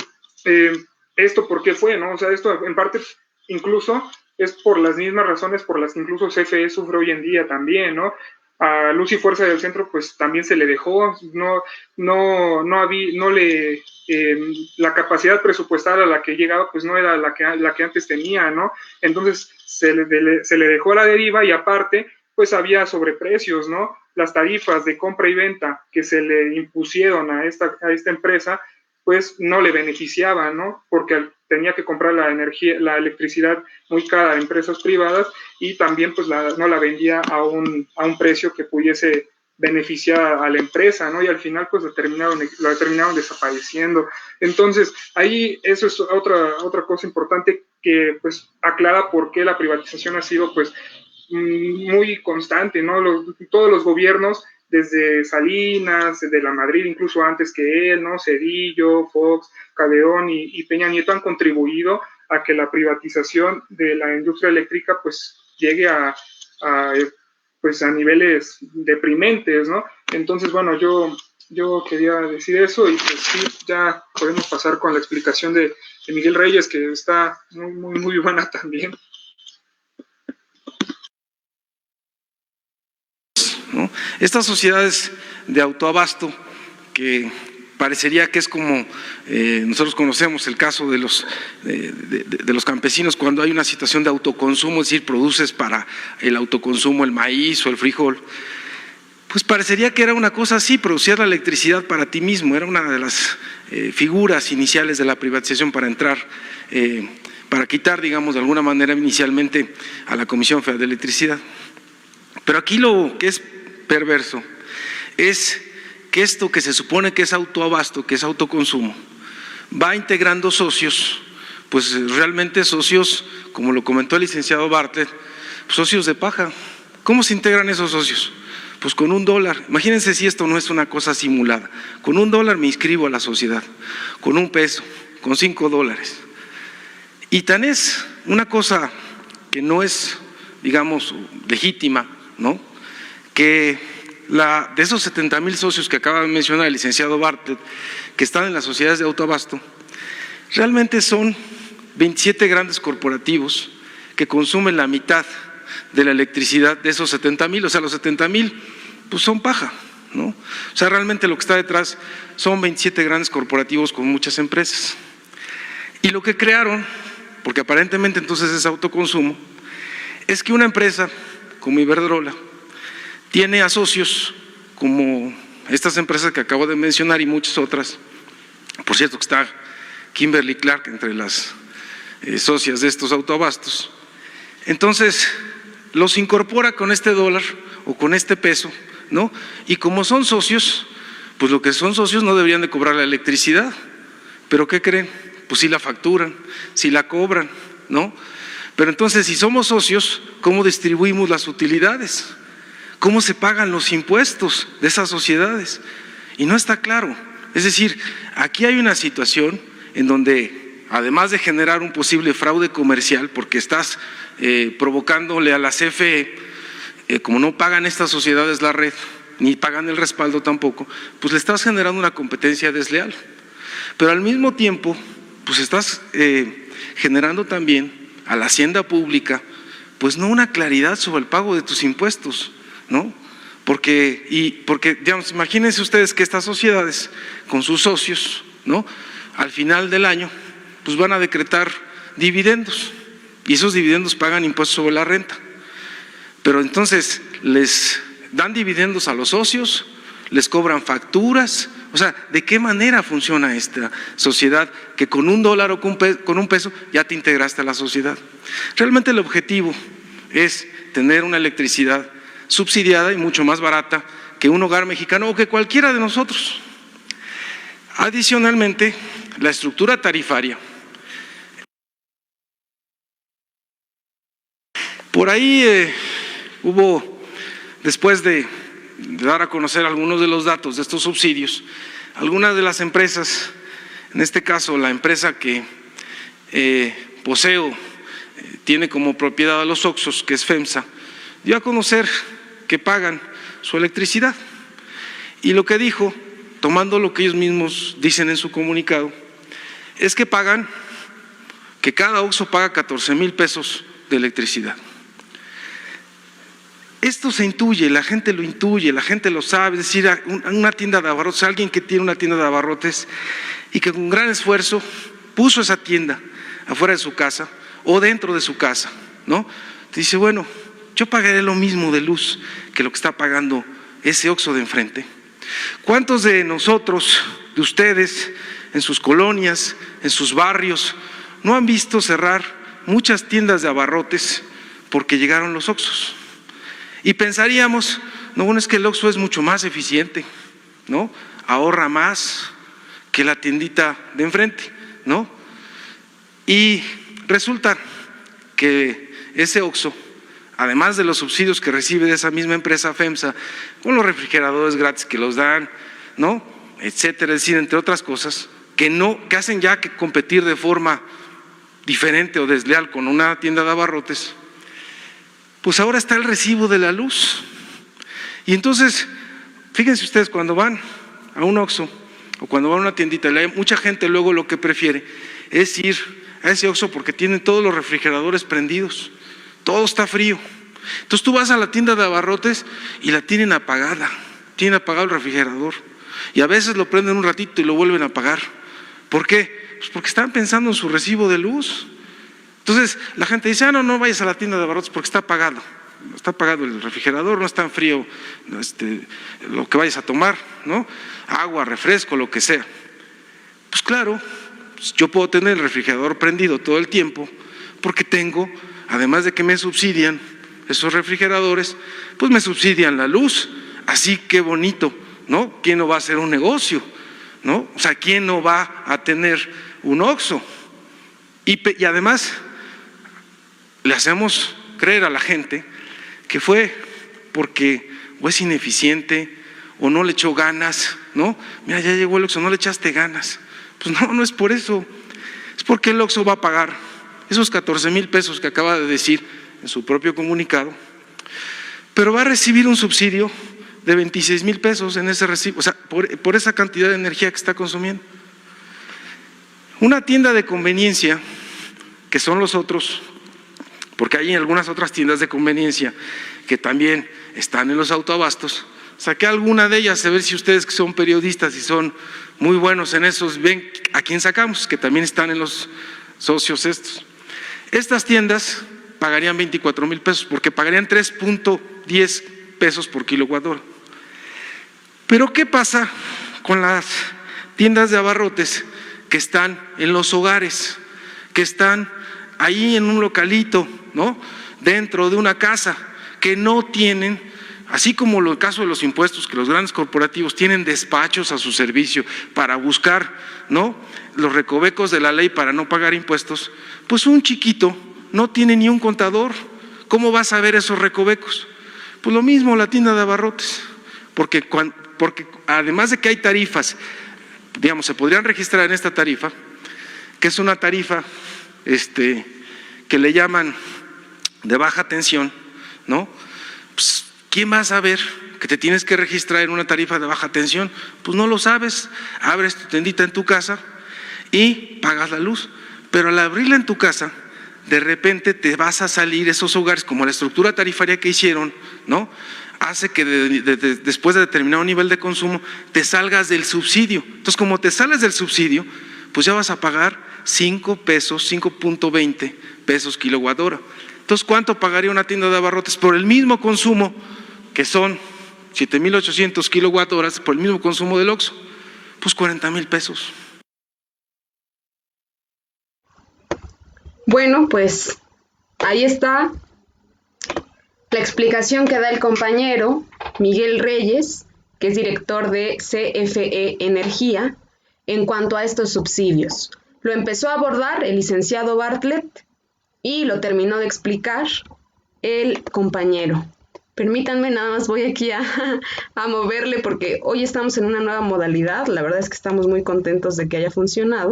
¿esto por qué fue, no? O sea, esto en parte incluso es por las mismas razones por las que incluso CFE sufre hoy en día también, ¿no? A Luz y Fuerza del Centro, pues también se le dejó, la capacidad presupuestal a la que llegaba, pues no era la que antes tenía, ¿no? Entonces se le dejó a la deriva y aparte, pues había sobreprecios, ¿no? Las tarifas de compra y venta que se le impusieron a esta empresa, pues no le beneficiaban, ¿no? Porque tenía que comprar la electricidad muy cara a empresas privadas y también pues no la vendía a un precio que pudiese beneficiar a la empresa, ¿no? Y al final pues la terminaron desapareciendo. Entonces, ahí eso es otra cosa importante que pues aclara por qué la privatización ha sido pues muy constante, ¿no? Todos los gobiernos, desde Salinas, de la Madrid, incluso antes que él, ¿no? Cedillo, Fox, Calderón y Peña Nieto han contribuido a que la privatización de la industria eléctrica pues llegue a niveles deprimentes, ¿no? Entonces, bueno, yo quería decir eso y pues sí, ya podemos pasar con la explicación de Miguel Reyes, que está muy buena también. ¿No? Estas sociedades de autoabasto, que parecería que es como nosotros conocemos el caso de los campesinos cuando hay una situación de autoconsumo, es decir, produces para el autoconsumo el maíz o el frijol, pues parecería que era una cosa así, producías la electricidad para ti mismo, era una de las figuras iniciales de la privatización para entrar, para quitar, digamos, de alguna manera inicialmente a la Comisión Federal de Electricidad. Pero aquí lo que es perverso es que esto que se supone que es autoabasto, que es autoconsumo, va integrando socios, pues realmente socios, como lo comentó el licenciado Bartlett, socios de paja. ¿Cómo se integran esos socios? Pues con $1. Imagínense si esto no es una cosa simulada. Con $1 me inscribo a la sociedad, con $1, con $5. Y tan es una cosa que no es, digamos, legítima, ¿no? Que de esos 70,000 socios que acaba de mencionar el licenciado Bartlett, que están en las sociedades de autoabasto, realmente son 27 grandes corporativos que consumen la mitad de la electricidad de esos 70,000, o sea, los 70,000 pues son paja, ¿no? O sea, realmente lo que está detrás son 27 grandes corporativos con muchas empresas. Y lo que crearon, porque aparentemente entonces es autoconsumo, es que una empresa como Iberdrola tiene a socios como estas empresas que acabo de mencionar y muchas otras. Por cierto que está Kimberly Clark entre las socias de estos autoabastos. Entonces los incorpora con este $1 o con este peso, ¿no? Y como son socios, pues lo que son socios no deberían de cobrar la electricidad. ¿Pero qué creen? Pues sí la facturan, sí la cobran, ¿no? Pero entonces si somos socios, ¿cómo distribuimos las utilidades? ¿Cómo se pagan los impuestos de esas sociedades? Y no está claro. Es decir, aquí hay una situación en donde, además de generar un posible fraude comercial, porque estás provocándole a la CFE, como no pagan estas sociedades la red, ni pagan el respaldo tampoco, pues le estás generando una competencia desleal. Pero al mismo tiempo, pues estás generando también a la hacienda pública, pues no una claridad sobre el pago de tus impuestos, ¿no? Porque, digamos, imagínense ustedes que estas sociedades con sus socios, ¿no? Al final del año, pues van a decretar dividendos y esos dividendos pagan impuestos sobre la renta. Pero entonces les dan dividendos a los socios, les cobran facturas. O sea, ¿de qué manera funciona esta sociedad que con $1 o con un peso ya te integraste a la sociedad? Realmente el objetivo es tener una electricidad subsidiada y mucho más barata que un hogar mexicano o que cualquiera de nosotros. Adicionalmente, la estructura tarifaria. Por ahí hubo, después de dar a conocer algunos de los datos de estos subsidios, algunas de las empresas, en este caso la empresa que Poseo tiene como propiedad a los Oxxos, que es FEMSA, dio a conocer que pagan su electricidad. Y lo que dijo, tomando lo que ellos mismos dicen en su comunicado, es que pagan, que cada Oxxo paga 14,000 pesos de electricidad. Esto se intuye, la gente lo intuye, la gente lo sabe, es decir, una tienda de abarrotes, alguien que tiene una tienda de abarrotes y que con gran esfuerzo puso esa tienda afuera de su casa o dentro de su casa, ¿no? Dice, bueno, yo pagaré lo mismo de luz que lo que está pagando ese Oxxo de enfrente. ¿Cuántos de nosotros, de ustedes, en sus colonias, en sus barrios, no han visto cerrar muchas tiendas de abarrotes porque llegaron los Oxxos? Y pensaríamos, No, bueno, es que el Oxxo es mucho más eficiente, ¿no? Ahorra más que la tiendita de enfrente, ¿no? Y resulta que ese Oxxo, además de los subsidios que recibe de esa misma empresa FEMSA, con los refrigeradores gratis que los dan, ¿no?, etcétera, es decir, entre otras cosas, que hacen ya que competir de forma diferente o desleal con una tienda de abarrotes, pues ahora está el recibo de la luz. Y entonces, fíjense ustedes, cuando van a un Oxxo o cuando van a una tiendita, mucha gente luego lo que prefiere es ir a ese Oxxo porque tienen todos los refrigeradores prendidos, todo está frío. Entonces tú vas a la tienda de abarrotes y la tienen apagada, tienen apagado el refrigerador y a veces lo prenden un ratito y lo vuelven a apagar. ¿Por qué? Pues porque están pensando en su recibo de luz. Entonces la gente dice, no vayas a la tienda de abarrotes porque está apagado el refrigerador, no es tan frío lo que vayas a tomar, ¿no? Agua, refresco, lo que sea. Pues claro, yo puedo tener el refrigerador prendido todo el tiempo porque tengo, además de que me subsidian esos refrigeradores, pues me subsidian la luz. Así que bonito, ¿no? ¿Quién no va a hacer un negocio? ¿No? O sea, ¿quién no va a tener un Oxxo? Y además le hacemos creer a la gente que fue porque o es ineficiente o no le echó ganas, ¿no? Mira, ya llegó el Oxxo, no le echaste ganas. Pues no es por eso, es porque el Oxxo va a pagar esos 14,000 pesos que acaba de decir en su propio comunicado, pero va a recibir un subsidio de 26,000 pesos en ese recibo, o sea, por esa cantidad de energía que está consumiendo. Una tienda de conveniencia, que son los otros, porque hay algunas otras tiendas de conveniencia que también están en los autoabastos, saqué alguna de ellas, a ver si ustedes que son periodistas y son muy buenos en esos, ven a quién sacamos, que también están en los socios estos. Estas tiendas pagarían 24,000 pesos porque pagarían 3.10 pesos por kilowatt hora. Pero ¿qué pasa con las tiendas de abarrotes que están en los hogares, que están ahí en un localito, ¿no?, dentro de una casa, que no tienen, así como el caso de los impuestos, que los grandes corporativos tienen despachos a su servicio para buscar, ¿no?, los recovecos de la ley para no pagar impuestos? Pues un chiquito no tiene ni un contador. ¿Cómo vas a ver esos recovecos? Pues lo mismo la tienda de abarrotes, porque además de que hay tarifas, digamos, se podrían registrar en esta tarifa, que es una tarifa que le llaman de baja tensión, ¿no? Pues, ¿quién va a saber que te tienes que registrar en una tarifa de baja tensión? Pues no lo sabes, abres tu tendita en tu casa y pagas la luz, pero al abrirla en tu casa, de repente te vas a salir esos hogares, como la estructura tarifaria que hicieron, ¿no?, hace que después de determinado nivel de consumo te salgas del subsidio. Entonces, como te sales del subsidio, pues ya vas a pagar 5 pesos, 5.20 pesos kilowatt hora. Entonces, ¿cuánto pagaría una tienda de abarrotes por el mismo consumo, que son 7,800 kilowatt horas, por el mismo consumo del Oxxo? Pues 40,000 pesos. Bueno, pues ahí está la explicación que da el compañero Miguel Reyes, que es director de CFE Energía, en cuanto a estos subsidios. Lo empezó a abordar el licenciado Bartlett y lo terminó de explicar el compañero. Permítanme, nada más voy aquí a moverle porque hoy estamos en una nueva modalidad. La verdad es que estamos muy contentos de que haya funcionado,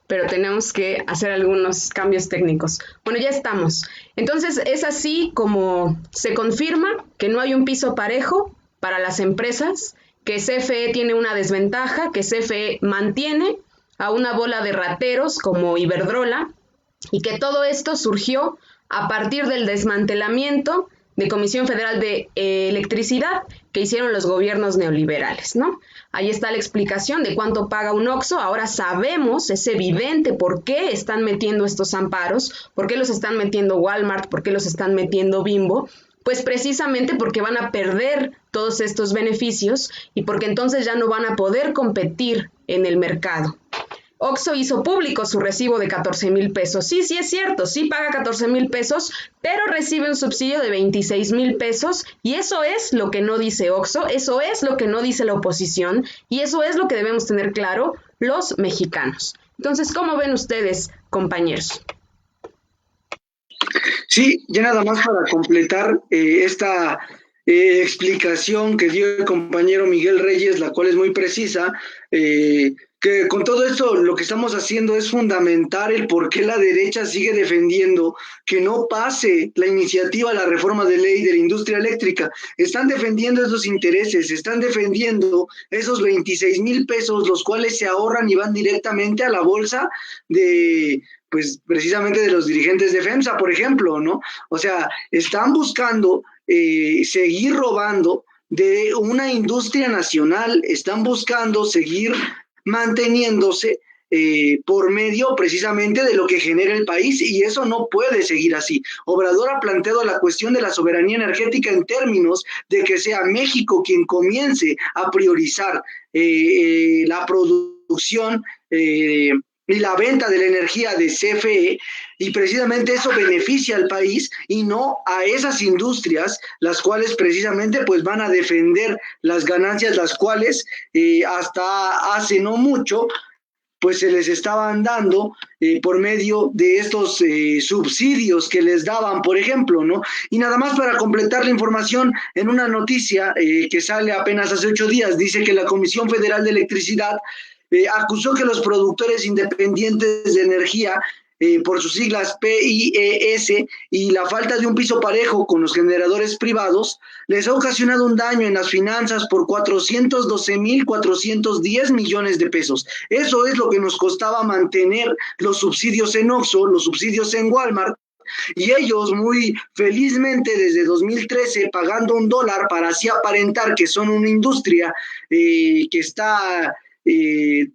pero tenemos que hacer algunos cambios técnicos. Bueno, ya estamos. Entonces, es así como se confirma que no hay un piso parejo para las empresas, que CFE tiene una desventaja, que CFE mantiene a una bola de rateros como Iberdrola, y que todo esto surgió a partir del desmantelamiento de Comisión Federal de Electricidad que hicieron los gobiernos neoliberales, ¿no? Ahí está la explicación de cuánto paga un Oxxo. Ahora sabemos, es evidente por qué están metiendo estos amparos, por qué los están metiendo Walmart, por qué los están metiendo Bimbo. Pues precisamente porque van a perder todos estos beneficios y porque entonces ya no van a poder competir en el mercado. OXXO hizo público su recibo de 14,000 pesos. Sí, sí es cierto, sí paga 14,000 pesos, pero recibe un subsidio de 26,000 pesos y eso es lo que no dice OXXO, eso es lo que no dice la oposición y eso es lo que debemos tener claro los mexicanos. Entonces, ¿cómo ven ustedes, compañeros? Sí, ya nada más para completar esta explicación que dio el compañero Miguel Reyes, la cual es muy precisa, que con todo esto lo que estamos haciendo es fundamentar el por qué la derecha sigue defendiendo que no pase la iniciativa a la reforma de ley de la industria eléctrica. Están defendiendo esos intereses, están defendiendo esos 26,000 pesos, los cuales se ahorran y van directamente a la bolsa de, pues precisamente de los dirigentes de FEMSA, por ejemplo, ¿no? O sea, están buscando seguir robando de una industria nacional, están buscando seguir manteniéndose por medio precisamente de lo que genera el país y eso no puede seguir así. Obrador ha planteado la cuestión de la soberanía energética en términos de que sea México quien comience a priorizar la producción y la venta de la energía de CFE, y precisamente eso beneficia al país y no a esas industrias, las cuales precisamente pues van a defender las ganancias, las cuales hasta hace no mucho pues se les estaban dando por medio de estos subsidios que les daban, por ejemplo, ¿no? Y nada más para completar la información, en una noticia que sale apenas hace 8 días, dice que la Comisión Federal de Electricidad acusó que los productores independientes de energía, por sus siglas PIES, y la falta de un piso parejo con los generadores privados, les ha ocasionado un daño en las finanzas por 412,410 millones de pesos. Eso es lo que nos costaba mantener los subsidios en OXXO, los subsidios en Walmart, y ellos muy felizmente desde 2013 pagando $1 para así aparentar que son una industria que está de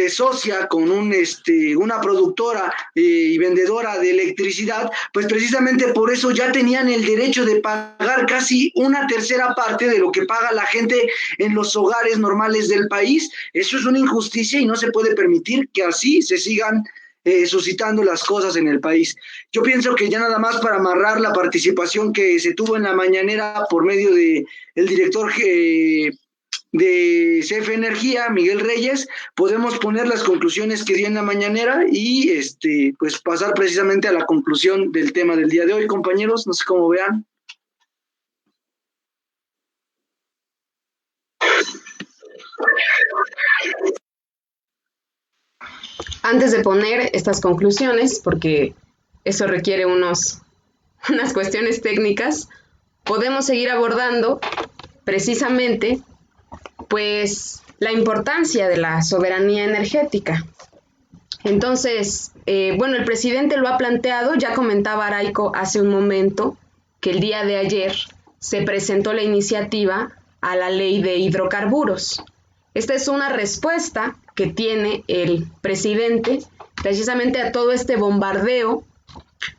socia con una productora y vendedora de electricidad, pues precisamente por eso ya tenían el derecho de pagar casi una tercera parte de lo que paga la gente en los hogares normales del país. Eso es una injusticia y no se puede permitir que así se sigan suscitando las cosas en el país. Yo pienso que ya nada más para amarrar la participación que se tuvo en la mañanera por medio de el director de CFE Energía, Miguel Reyes, podemos poner las conclusiones que dio en la mañanera y pues pasar precisamente a la conclusión del tema del día de hoy, compañeros, no sé cómo vean. Antes de poner estas conclusiones, porque eso requiere unas cuestiones técnicas, podemos seguir abordando precisamente pues la importancia de la soberanía energética. Entonces, bueno, el presidente lo ha planteado, ya comentaba Araico hace un momento que el día de ayer se presentó la iniciativa a la ley de hidrocarburos. Esta es una respuesta que tiene el presidente precisamente a todo este bombardeo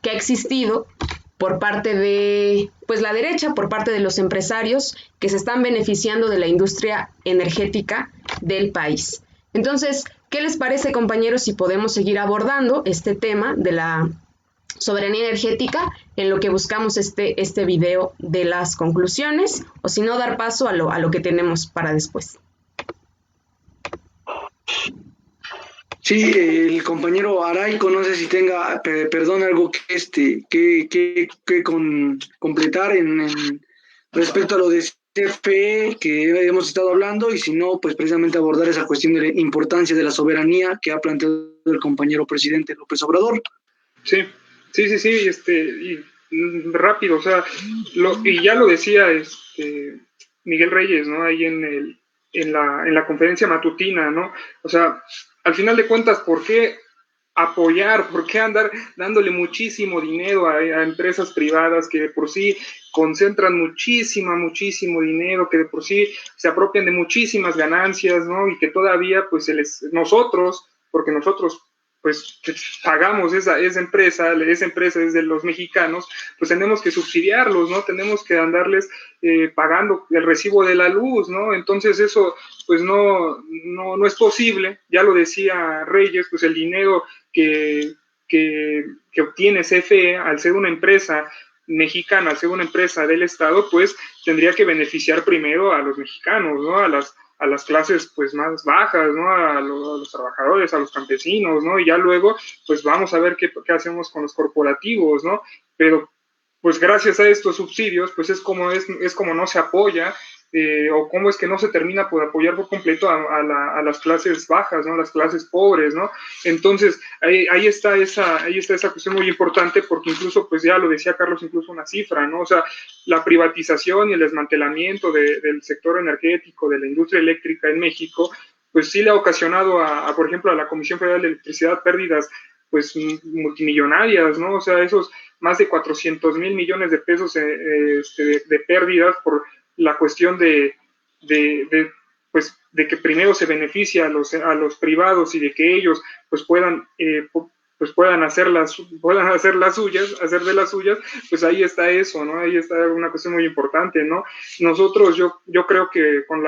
que ha existido por parte de pues la derecha, por parte de los empresarios que se están beneficiando de la industria energética del país. Entonces, ¿qué les parece, compañeros, si podemos seguir abordando este tema de la soberanía energética en lo que buscamos este video de las conclusiones, o si no, dar paso a lo que tenemos para después? Sí, el compañero Araico, no sé si tenga, perdón, algo que completar respecto a lo de CFE que hemos estado hablando, y si no, pues precisamente abordar esa cuestión de la importancia de la soberanía que ha planteado el compañero presidente López Obrador. Sí, y rápido, o sea, y ya lo decía Miguel Reyes, ¿no? Ahí en la conferencia matutina, ¿no? O sea, al final de cuentas, ¿por qué apoyar? ¿Por qué andar dándole muchísimo dinero a empresas privadas que de por sí concentran muchísimo dinero, que de por sí se apropian de muchísimas ganancias, ¿no? Y que todavía, pues, nosotros pues pagamos esa empresa es de los mexicanos, pues tenemos que subsidiarlos, ¿no? Tenemos que andarles pagando el recibo de la luz, ¿no? Entonces eso pues no es posible, ya lo decía Reyes, pues el dinero que obtiene CFE al ser una empresa mexicana, al ser una empresa del Estado, pues tendría que beneficiar primero a los mexicanos, ¿no? A las clases pues más bajas, ¿no? A los trabajadores, a los campesinos, ¿no? Y ya luego pues vamos a ver qué hacemos con los corporativos, ¿no? Pero pues gracias a estos subsidios pues es como no se apoya o cómo es que no se termina por apoyar por completo a las clases bajas, ¿no? Las clases pobres, ¿no? Entonces, ahí está esa cuestión muy importante, porque incluso, pues ya lo decía Carlos, incluso una cifra, ¿no? O sea, la privatización y el desmantelamiento del sector energético, de la industria eléctrica en México, pues sí le ha ocasionado por ejemplo, a la Comisión Federal de Electricidad pérdidas, pues multimillonarias, ¿no? O sea, esos más de 400 mil millones de pesos de pérdidas por la cuestión de que primero se beneficia a los privados y de que ellos pues puedan hacer de las suyas, pues ahí está eso, ¿no? Ahí está una cuestión muy importante, ¿no? Nosotros, yo creo que con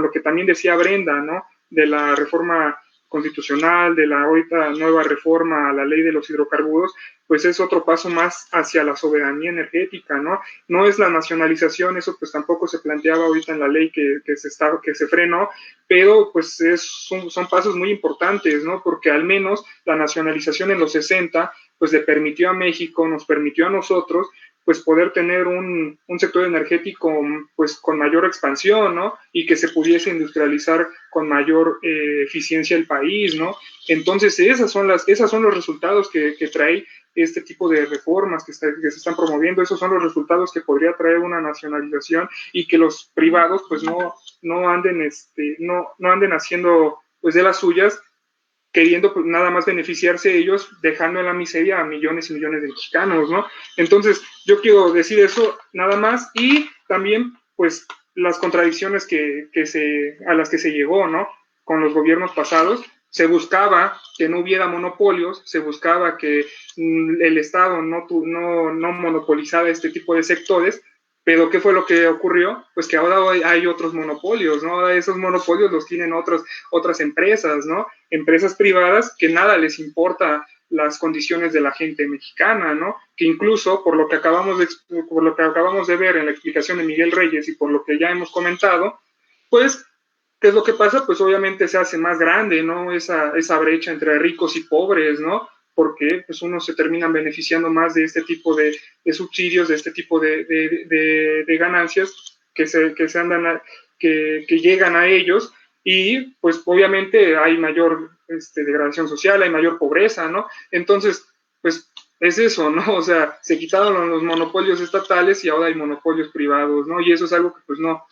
lo que también decía Brenda, ¿no? De la reforma constitucional, de la ahorita nueva reforma a la ley de los hidrocarburos, pues es otro paso más hacia la soberanía energética, ¿no? No es la nacionalización, eso pues tampoco se planteaba ahorita en la ley que se frenó, pero pues son pasos muy importantes, ¿no? Porque al menos la nacionalización en los 60 pues le permitió a México, nos permitió a nosotros pues poder tener un sector energético pues con mayor expansión, ¿no? Y que se pudiese industrializar con mayor eficiencia el país, ¿no? Entonces esos son los resultados que trae este tipo de reformas que se están promoviendo, esos son los resultados que podría traer una nacionalización, y que los privados pues no anden haciendo pues de las suyas, queriendo pues nada más beneficiarse ellos, dejando en la miseria a millones y millones de mexicanos, ¿no? Entonces, yo quiero decir eso nada más, y también, pues, las contradicciones a las que se llegó, ¿no? Con los gobiernos pasados. Se buscaba que no hubiera monopolios, se buscaba que el Estado no monopolizara este tipo de sectores. Pero ¿qué fue lo que ocurrió? Pues que ahora hay otros monopolios, ¿no? Ahora esos monopolios los tienen otras empresas, ¿no? Empresas privadas que nada les importa las condiciones de la gente mexicana, ¿no? Que incluso por lo que acabamos de ver en la explicación de Miguel Reyes y por lo que ya hemos comentado, pues ¿qué es lo que pasa? Pues obviamente se hace más grande, ¿no? Esa brecha entre ricos y pobres, ¿no? Porque pues unos se terminan beneficiando más de este tipo de subsidios, de este tipo de ganancias que llegan a ellos, y pues obviamente hay mayor degradación social, hay mayor pobreza, ¿no? Entonces, pues es eso, ¿no? O sea, se quitaron los monopolios estatales y ahora hay monopolios privados, ¿no? Y eso es algo que pues no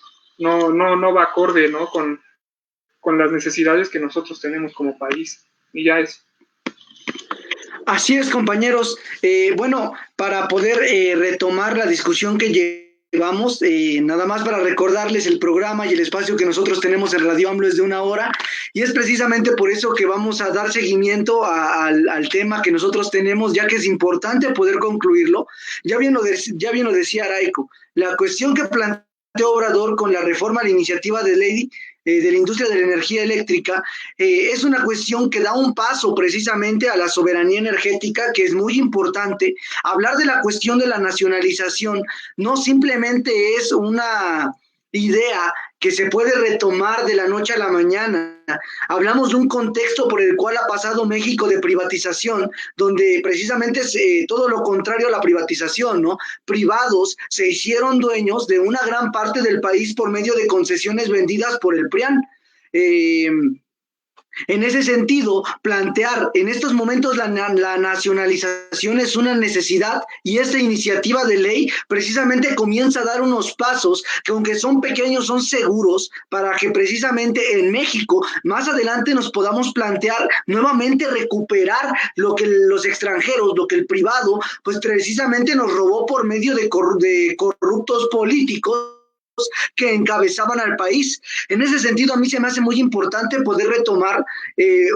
va acorde, ¿no? Con las necesidades que nosotros tenemos como país. Y ya es. Así es, compañeros. Bueno, para poder retomar la discusión que llevamos, nada más para recordarles el programa y el espacio que nosotros tenemos en Radio AMLO es de 1 hora, y es precisamente por eso que vamos a dar seguimiento al tema que nosotros tenemos, ya que es importante poder concluirlo. Ya bien lo decía Araico, la cuestión que planteó Obrador con la reforma a la iniciativa de ley de la industria de la energía eléctrica, es una cuestión que da un paso precisamente a la soberanía energética, que es muy importante. Hablar de la cuestión de la nacionalización no simplemente es una idea que se puede retomar de la noche a la mañana. Hablamos de un contexto por el cual ha pasado México de privatización, donde precisamente es todo lo contrario a la privatización, ¿no? Privados se hicieron dueños de una gran parte del país por medio de concesiones vendidas por el PRIAN. En ese sentido, plantear en estos momentos la nacionalización es una necesidad, y esta iniciativa de ley precisamente comienza a dar unos pasos que, aunque son pequeños, son seguros para que precisamente en México más adelante nos podamos plantear nuevamente recuperar lo que los extranjeros, lo que el privado pues precisamente nos robó por medio de corruptos políticos, que encabezaban al país. En ese sentido, a mí se me hace muy importante poder retomar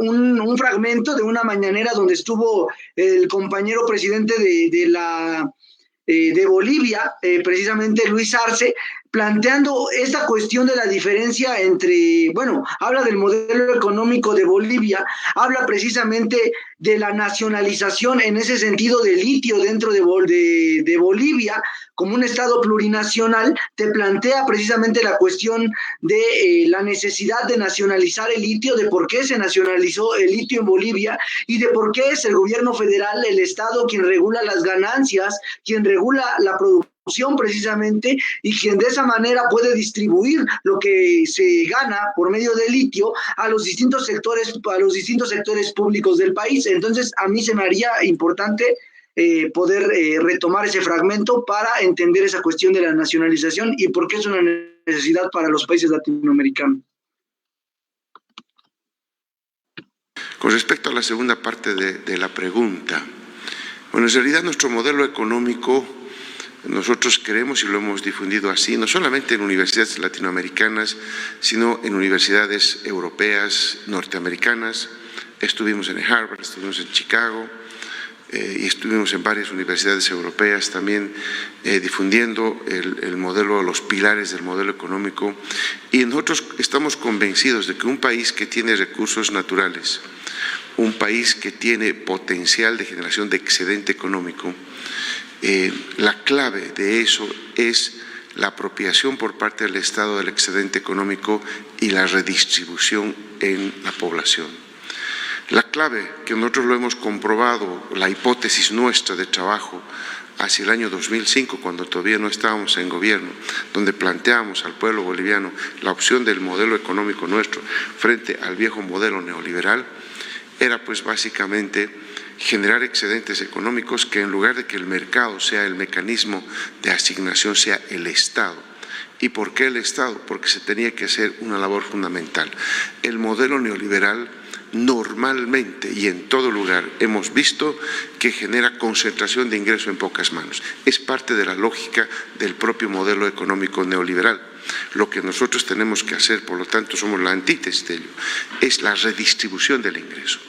un fragmento de una mañanera donde estuvo el compañero presidente de Bolivia, precisamente Luis Arce, planteando esta cuestión de la diferencia entre, bueno, habla del modelo económico de Bolivia, habla precisamente de la nacionalización en ese sentido de litio dentro de Bolivia, como un estado plurinacional, te plantea precisamente la cuestión de la necesidad de nacionalizar el litio, de por qué se nacionalizó el litio en Bolivia y de por qué es el gobierno federal, el estado, quien regula las ganancias, quien regula la producción precisamente, y quien de esa manera puede distribuir lo que se gana por medio del litio a los distintos sectores públicos del país. Entonces, a mí se me haría importante poder retomar ese fragmento para entender esa cuestión de la nacionalización y por qué es una necesidad para los países latinoamericanos. Con respecto a la segunda parte de la pregunta, bueno, en realidad nuestro modelo económico, nosotros creemos y lo hemos difundido así, no solamente en universidades latinoamericanas, sino en universidades europeas, norteamericanas. Estuvimos en Harvard, estuvimos en Chicago y estuvimos en varias universidades europeas también difundiendo el modelo, los pilares del modelo económico. Y nosotros estamos convencidos de que un país que tiene recursos naturales, un país que tiene potencial de generación de excedente económico, la clave de eso es la apropiación por parte del Estado del excedente económico y la redistribución en la población. La clave, que nosotros lo hemos comprobado, la hipótesis nuestra de trabajo hacia el año 2005, cuando todavía no estábamos en gobierno, donde planteamos al pueblo boliviano la opción del modelo económico nuestro frente al viejo modelo neoliberal, era pues básicamente generar excedentes económicos que en lugar de que el mercado sea el mecanismo de asignación, sea el Estado. ¿Y por qué el Estado? Porque se tenía que hacer una labor fundamental. El modelo neoliberal normalmente y en todo lugar hemos visto que genera concentración de ingreso en pocas manos. Es parte de la lógica del propio modelo económico neoliberal. Lo que nosotros tenemos que hacer, por lo tanto, somos la antítesis de ello, es la redistribución del ingreso.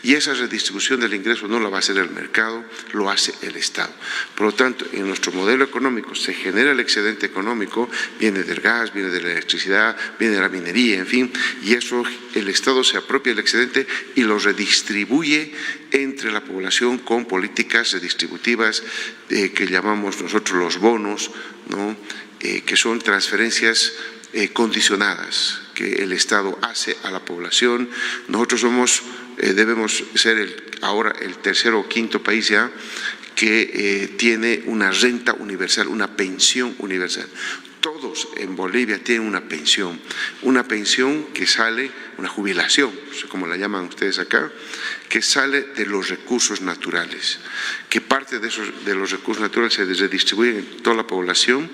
Y esa redistribución del ingreso no la va a hacer el mercado, lo hace el Estado. Por lo tanto, en nuestro modelo económico se genera el excedente económico, viene del gas, viene de la electricidad, viene de la minería, en fin, y eso el Estado se apropia del excedente y lo redistribuye entre la población con políticas redistributivas que llamamos nosotros los bonos, ¿no? Que son transferencias condicionadas que el Estado hace a la población. Nosotros debemos ser ahora el tercer o quinto país ya que tiene una renta universal, una pensión universal. Todos en Bolivia tienen una pensión que sale, una jubilación, como la llaman ustedes acá, que sale de los recursos naturales, que parte de los recursos naturales se redistribuyen en toda la población,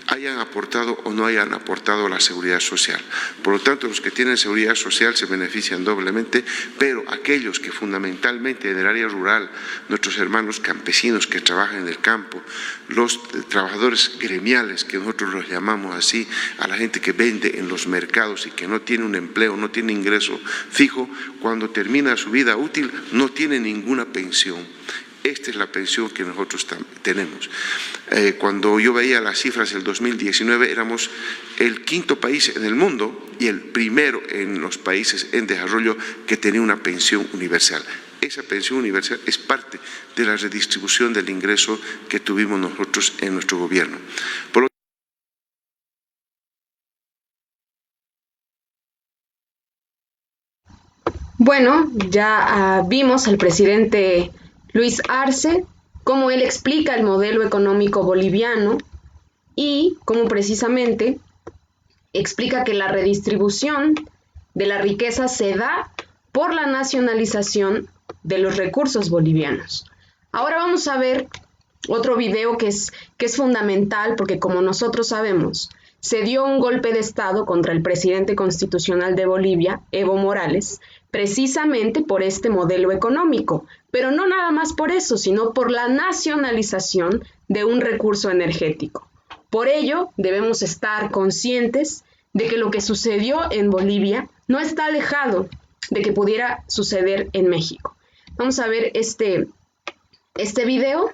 hayan aportado o no hayan aportado a la seguridad social. Por lo tanto, los que tienen seguridad social se benefician doblemente, pero aquellos que fundamentalmente en el área rural, nuestros hermanos campesinos que trabajan en el campo, los trabajadores gremiales, que nosotros los llamamos así, a la gente que vende en los mercados y que no tiene un empleo, no tiene ingreso fijo, cuando termina su vida útil no tiene ninguna pensión. Esta es la pensión que nosotros tenemos. Cuando yo veía las cifras del 2019, éramos el quinto país en el mundo y el primero en los países en desarrollo que tenía una pensión universal. Esa pensión universal es parte de la redistribución del ingreso que tuvimos nosotros en nuestro gobierno. Bueno, ya vimos al presidente Luis Arce, cómo él explica el modelo económico boliviano y cómo precisamente explica que la redistribución de la riqueza se da por la nacionalización de los recursos bolivianos. Ahora vamos a ver otro video que es fundamental porque, como nosotros sabemos, se dio un golpe de Estado contra el presidente constitucional de Bolivia, Evo Morales, precisamente por este modelo económico, pero no nada más por eso, sino por la nacionalización de un recurso energético. Por ello, debemos estar conscientes de que lo que sucedió en Bolivia no está alejado de que pudiera suceder en México. Vamos a ver este video.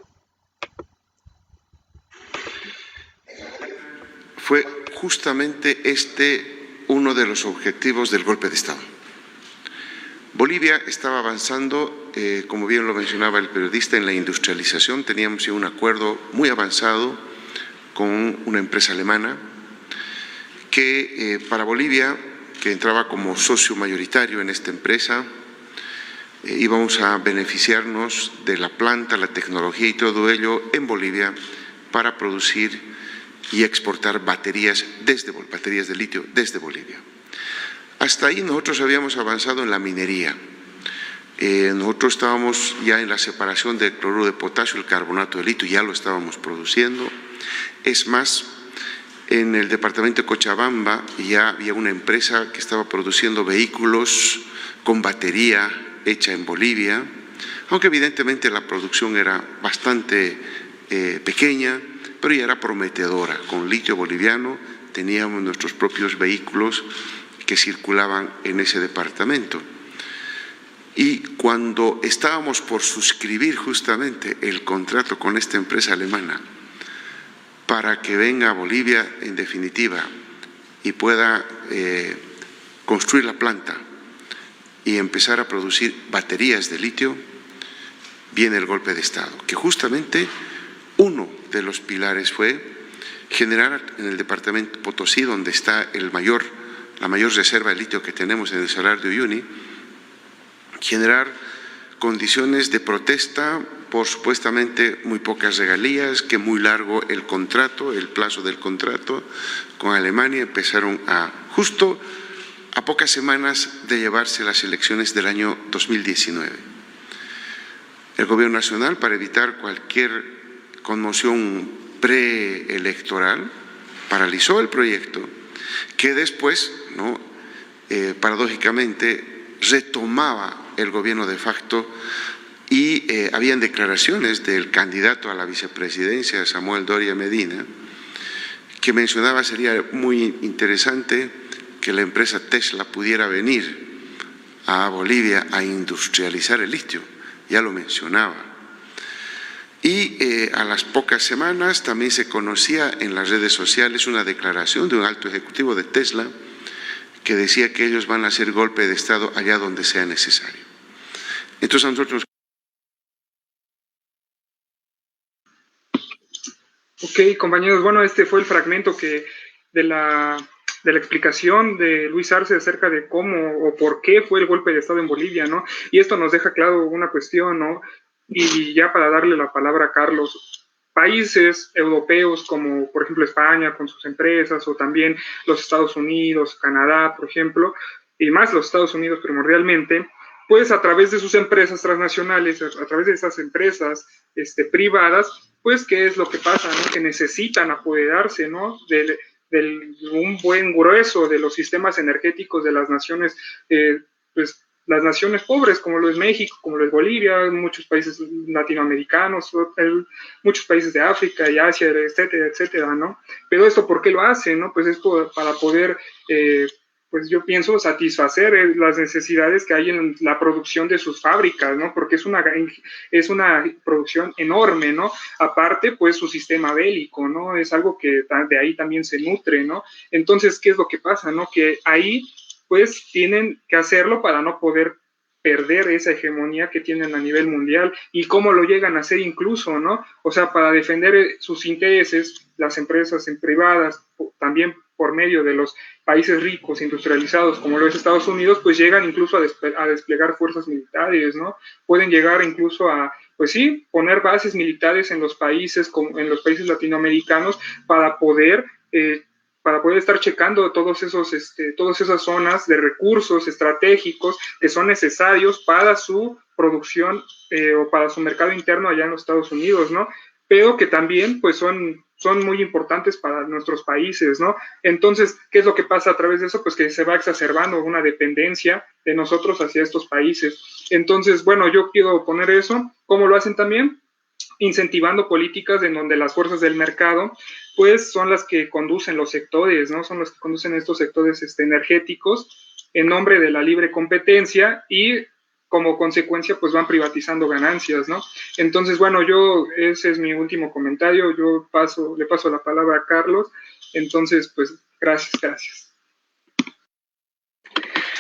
Fue justamente uno de los objetivos del golpe de Estado. Bolivia estaba avanzando, como bien lo mencionaba el periodista, en la industrialización. Teníamos ya un acuerdo muy avanzado con una empresa alemana que para Bolivia, que entraba como socio mayoritario en esta empresa, íbamos a beneficiarnos de la planta, la tecnología y todo ello en Bolivia para producir y exportar baterías de litio desde Bolivia. Hasta ahí nosotros habíamos avanzado en la minería. Nosotros estábamos ya en la separación del cloruro de potasio, el carbonato de litio, ya lo estábamos produciendo. Es más, en el departamento de Cochabamba ya había una empresa que estaba produciendo vehículos con batería hecha en Bolivia, aunque evidentemente la producción era bastante pequeña, pero ya era prometedora. Con litio boliviano teníamos nuestros propios vehículos que circulaban en ese departamento. Y cuando estábamos por suscribir justamente el contrato con esta empresa alemana para que venga a Bolivia en definitiva y pueda construir la planta y empezar a producir baterías de litio, viene el golpe de Estado, que justamente uno de los pilares fue generar en el departamento Potosí, donde está la mayor reserva de litio que tenemos en el Salar de Uyuni, generar condiciones de protesta por supuestamente muy pocas regalías, que muy largo el contrato, el plazo del contrato con Alemania. Empezaron justo a pocas semanas de llevarse las elecciones del año 2019. El Gobierno Nacional, para evitar cualquier conmoción preelectoral, paralizó el proyecto, que después, paradójicamente, retomaba el gobierno de facto, y habían declaraciones del candidato a la vicepresidencia, Samuel Doria Medina, que mencionaba sería muy interesante que la empresa Tesla pudiera venir a Bolivia a industrializar el litio, ya lo mencionaba. Y a las pocas semanas también se conocía en las redes sociales una declaración de un alto ejecutivo de Tesla que decía que ellos van a hacer golpe de Estado allá donde sea necesario. Entonces a nosotros... Ok, compañeros, bueno, este fue el fragmento de la explicación de Luis Arce acerca de cómo o por qué fue el golpe de Estado en Bolivia, ¿no? Y esto nos deja claro una cuestión, ¿no? Y ya para darle la palabra a Carlos, países europeos como por ejemplo España con sus empresas, o también los Estados Unidos, Canadá, por ejemplo, y más los Estados Unidos primordialmente, pues a través de sus empresas transnacionales, a través de esas empresas privadas, pues ¿qué es lo que pasa? ¿No? Que necesitan apoderarse, ¿no? de un buen grueso de los sistemas energéticos de las naciones, pues las naciones pobres, como lo es México, como lo es Bolivia, muchos países latinoamericanos, muchos países de África y Asia, etcétera, etcétera, ¿no? Pero esto, ¿por qué lo hacen, no? Pues es para poder, pues yo pienso, satisfacer las necesidades que hay en la producción de sus fábricas, ¿no? Porque es una producción enorme, ¿no? Aparte, pues su sistema bélico, ¿no? Es algo que de ahí también se nutre, ¿no? Entonces, ¿qué es lo que pasa, no? Que ahí pues tienen que hacerlo para no poder perder esa hegemonía que tienen a nivel mundial, y cómo lo llegan a hacer incluso, ¿no? O sea, para defender sus intereses, las empresas privadas, también por medio de los países ricos, industrializados, como lo es Estados Unidos, pues llegan incluso a desplegar fuerzas militares, ¿no? Pueden llegar incluso a, pues sí, poner bases militares en los países latinoamericanos para poder estar checando todas esas zonas de recursos estratégicos que son necesarios para su producción o para su mercado interno allá en los Estados Unidos, ¿no? Pero que también pues son muy importantes para nuestros países, ¿no? Entonces, ¿qué es lo que pasa a través de eso? Pues que se va exacerbando una dependencia de nosotros hacia estos países. Entonces, bueno, yo quiero poner eso. ¿Cómo lo hacen también? incentivando políticas en donde las fuerzas del mercado pues son las que conducen los sectores, ¿no? Son los que conducen estos sectores energéticos en nombre de la libre competencia y como consecuencia pues van privatizando ganancias, ¿no? Entonces, bueno, ese es mi último comentario, le paso la palabra a Carlos, entonces pues gracias.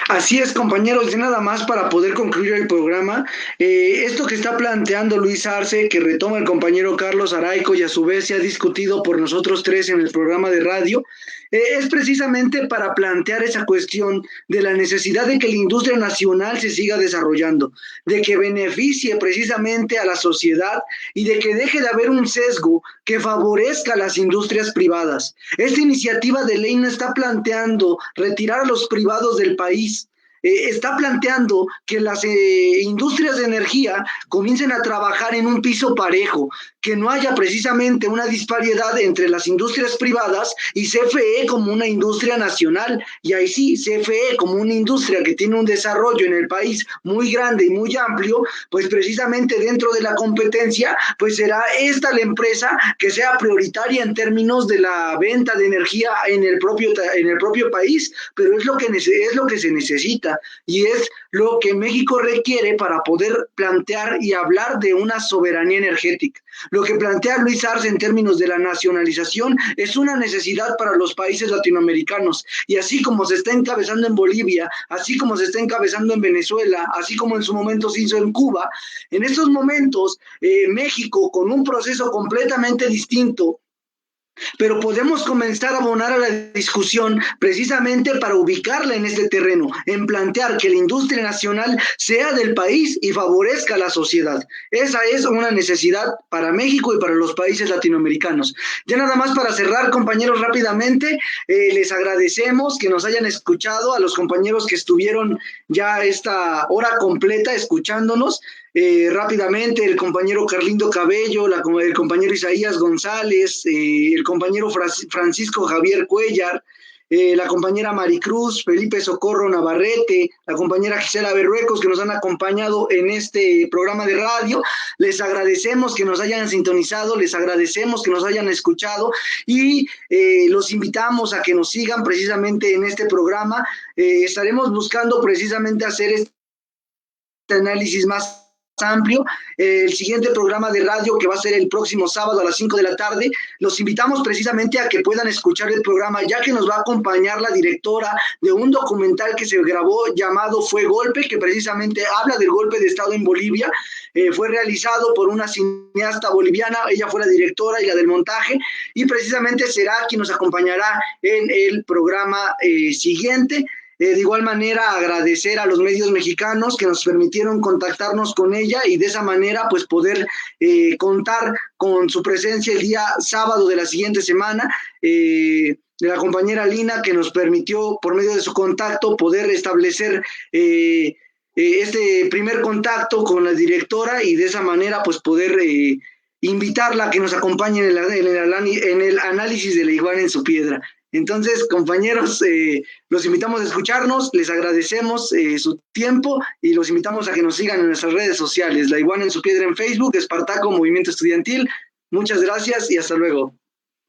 Así es, compañeros, y nada más para poder concluir el programa, esto que está planteando Luis Arce, que retoma el compañero Carlos Araico y a su vez se ha discutido por nosotros tres en el programa de radio, es precisamente para plantear esa cuestión de la necesidad de que la industria nacional se siga desarrollando, de que beneficie precisamente a la sociedad y de que deje de haber un sesgo que favorezca a las industrias privadas. Esta iniciativa de ley no está planteando retirar a los privados del país, está planteando que las industrias de energía comiencen a trabajar en un piso parejo, que no haya precisamente una disparidad entre las industrias privadas y CFE como una industria nacional. Y ahí sí, CFE como una industria que tiene un desarrollo en el país muy grande y muy amplio, pues precisamente dentro de la competencia, pues será esta la empresa que sea prioritaria en términos de la venta de energía en el propio país, pero es lo que se necesita y es lo que México requiere para poder plantear y hablar de una soberanía energética. Lo que plantea Luis Arce en términos de la nacionalización es una necesidad para los países latinoamericanos, y así como se está encabezando en Bolivia, así como se está encabezando en Venezuela, así como en su momento se hizo en Cuba, en estos momentos México, con un proceso completamente distinto, pero podemos comenzar a abonar a la discusión precisamente para ubicarla en este terreno, en plantear que la industria nacional sea del país y favorezca a la sociedad. Esa es una necesidad para México y para los países latinoamericanos. Ya nada más para cerrar, compañeros, rápidamente, les agradecemos que nos hayan escuchado, a los compañeros que estuvieron ya esta hora completa escuchándonos. Rápidamente, el compañero Carlindo Cabello, el compañero Isaías González, el compañero Francisco Javier Cuellar, la compañera Maricruz, Felipe Socorro Navarrete, la compañera Gisela Berruecos, que nos han acompañado en este programa de radio. Les agradecemos que nos hayan sintonizado, les agradecemos que nos hayan escuchado y los invitamos a que nos sigan precisamente en este programa. Estaremos buscando precisamente hacer este análisis más amplio. El siguiente programa de radio, que va a ser el próximo sábado a las 5 de la tarde, los invitamos precisamente a que puedan escuchar el programa, ya que nos va a acompañar la directora de un documental que se grabó llamado Fue Golpe, que precisamente habla del golpe de Estado en Bolivia. Fue realizado por una cineasta boliviana, ella fue la directora y la del montaje, y precisamente será quien nos acompañará en el programa siguiente. De igual manera, agradecer a los medios mexicanos que nos permitieron contactarnos con ella y de esa manera pues poder contar con su presencia el día sábado de la siguiente semana, de la compañera Lina, que nos permitió por medio de su contacto poder establecer este primer contacto con la directora y de esa manera pues poder invitarla a que nos acompañe en el análisis de la iguana en su piedra. Entonces, compañeros, los invitamos a escucharnos, les agradecemos su tiempo y los invitamos a que nos sigan en nuestras redes sociales, La Iguana en su Piedra en Facebook, Espartaco Movimiento Estudiantil. Muchas gracias y hasta luego.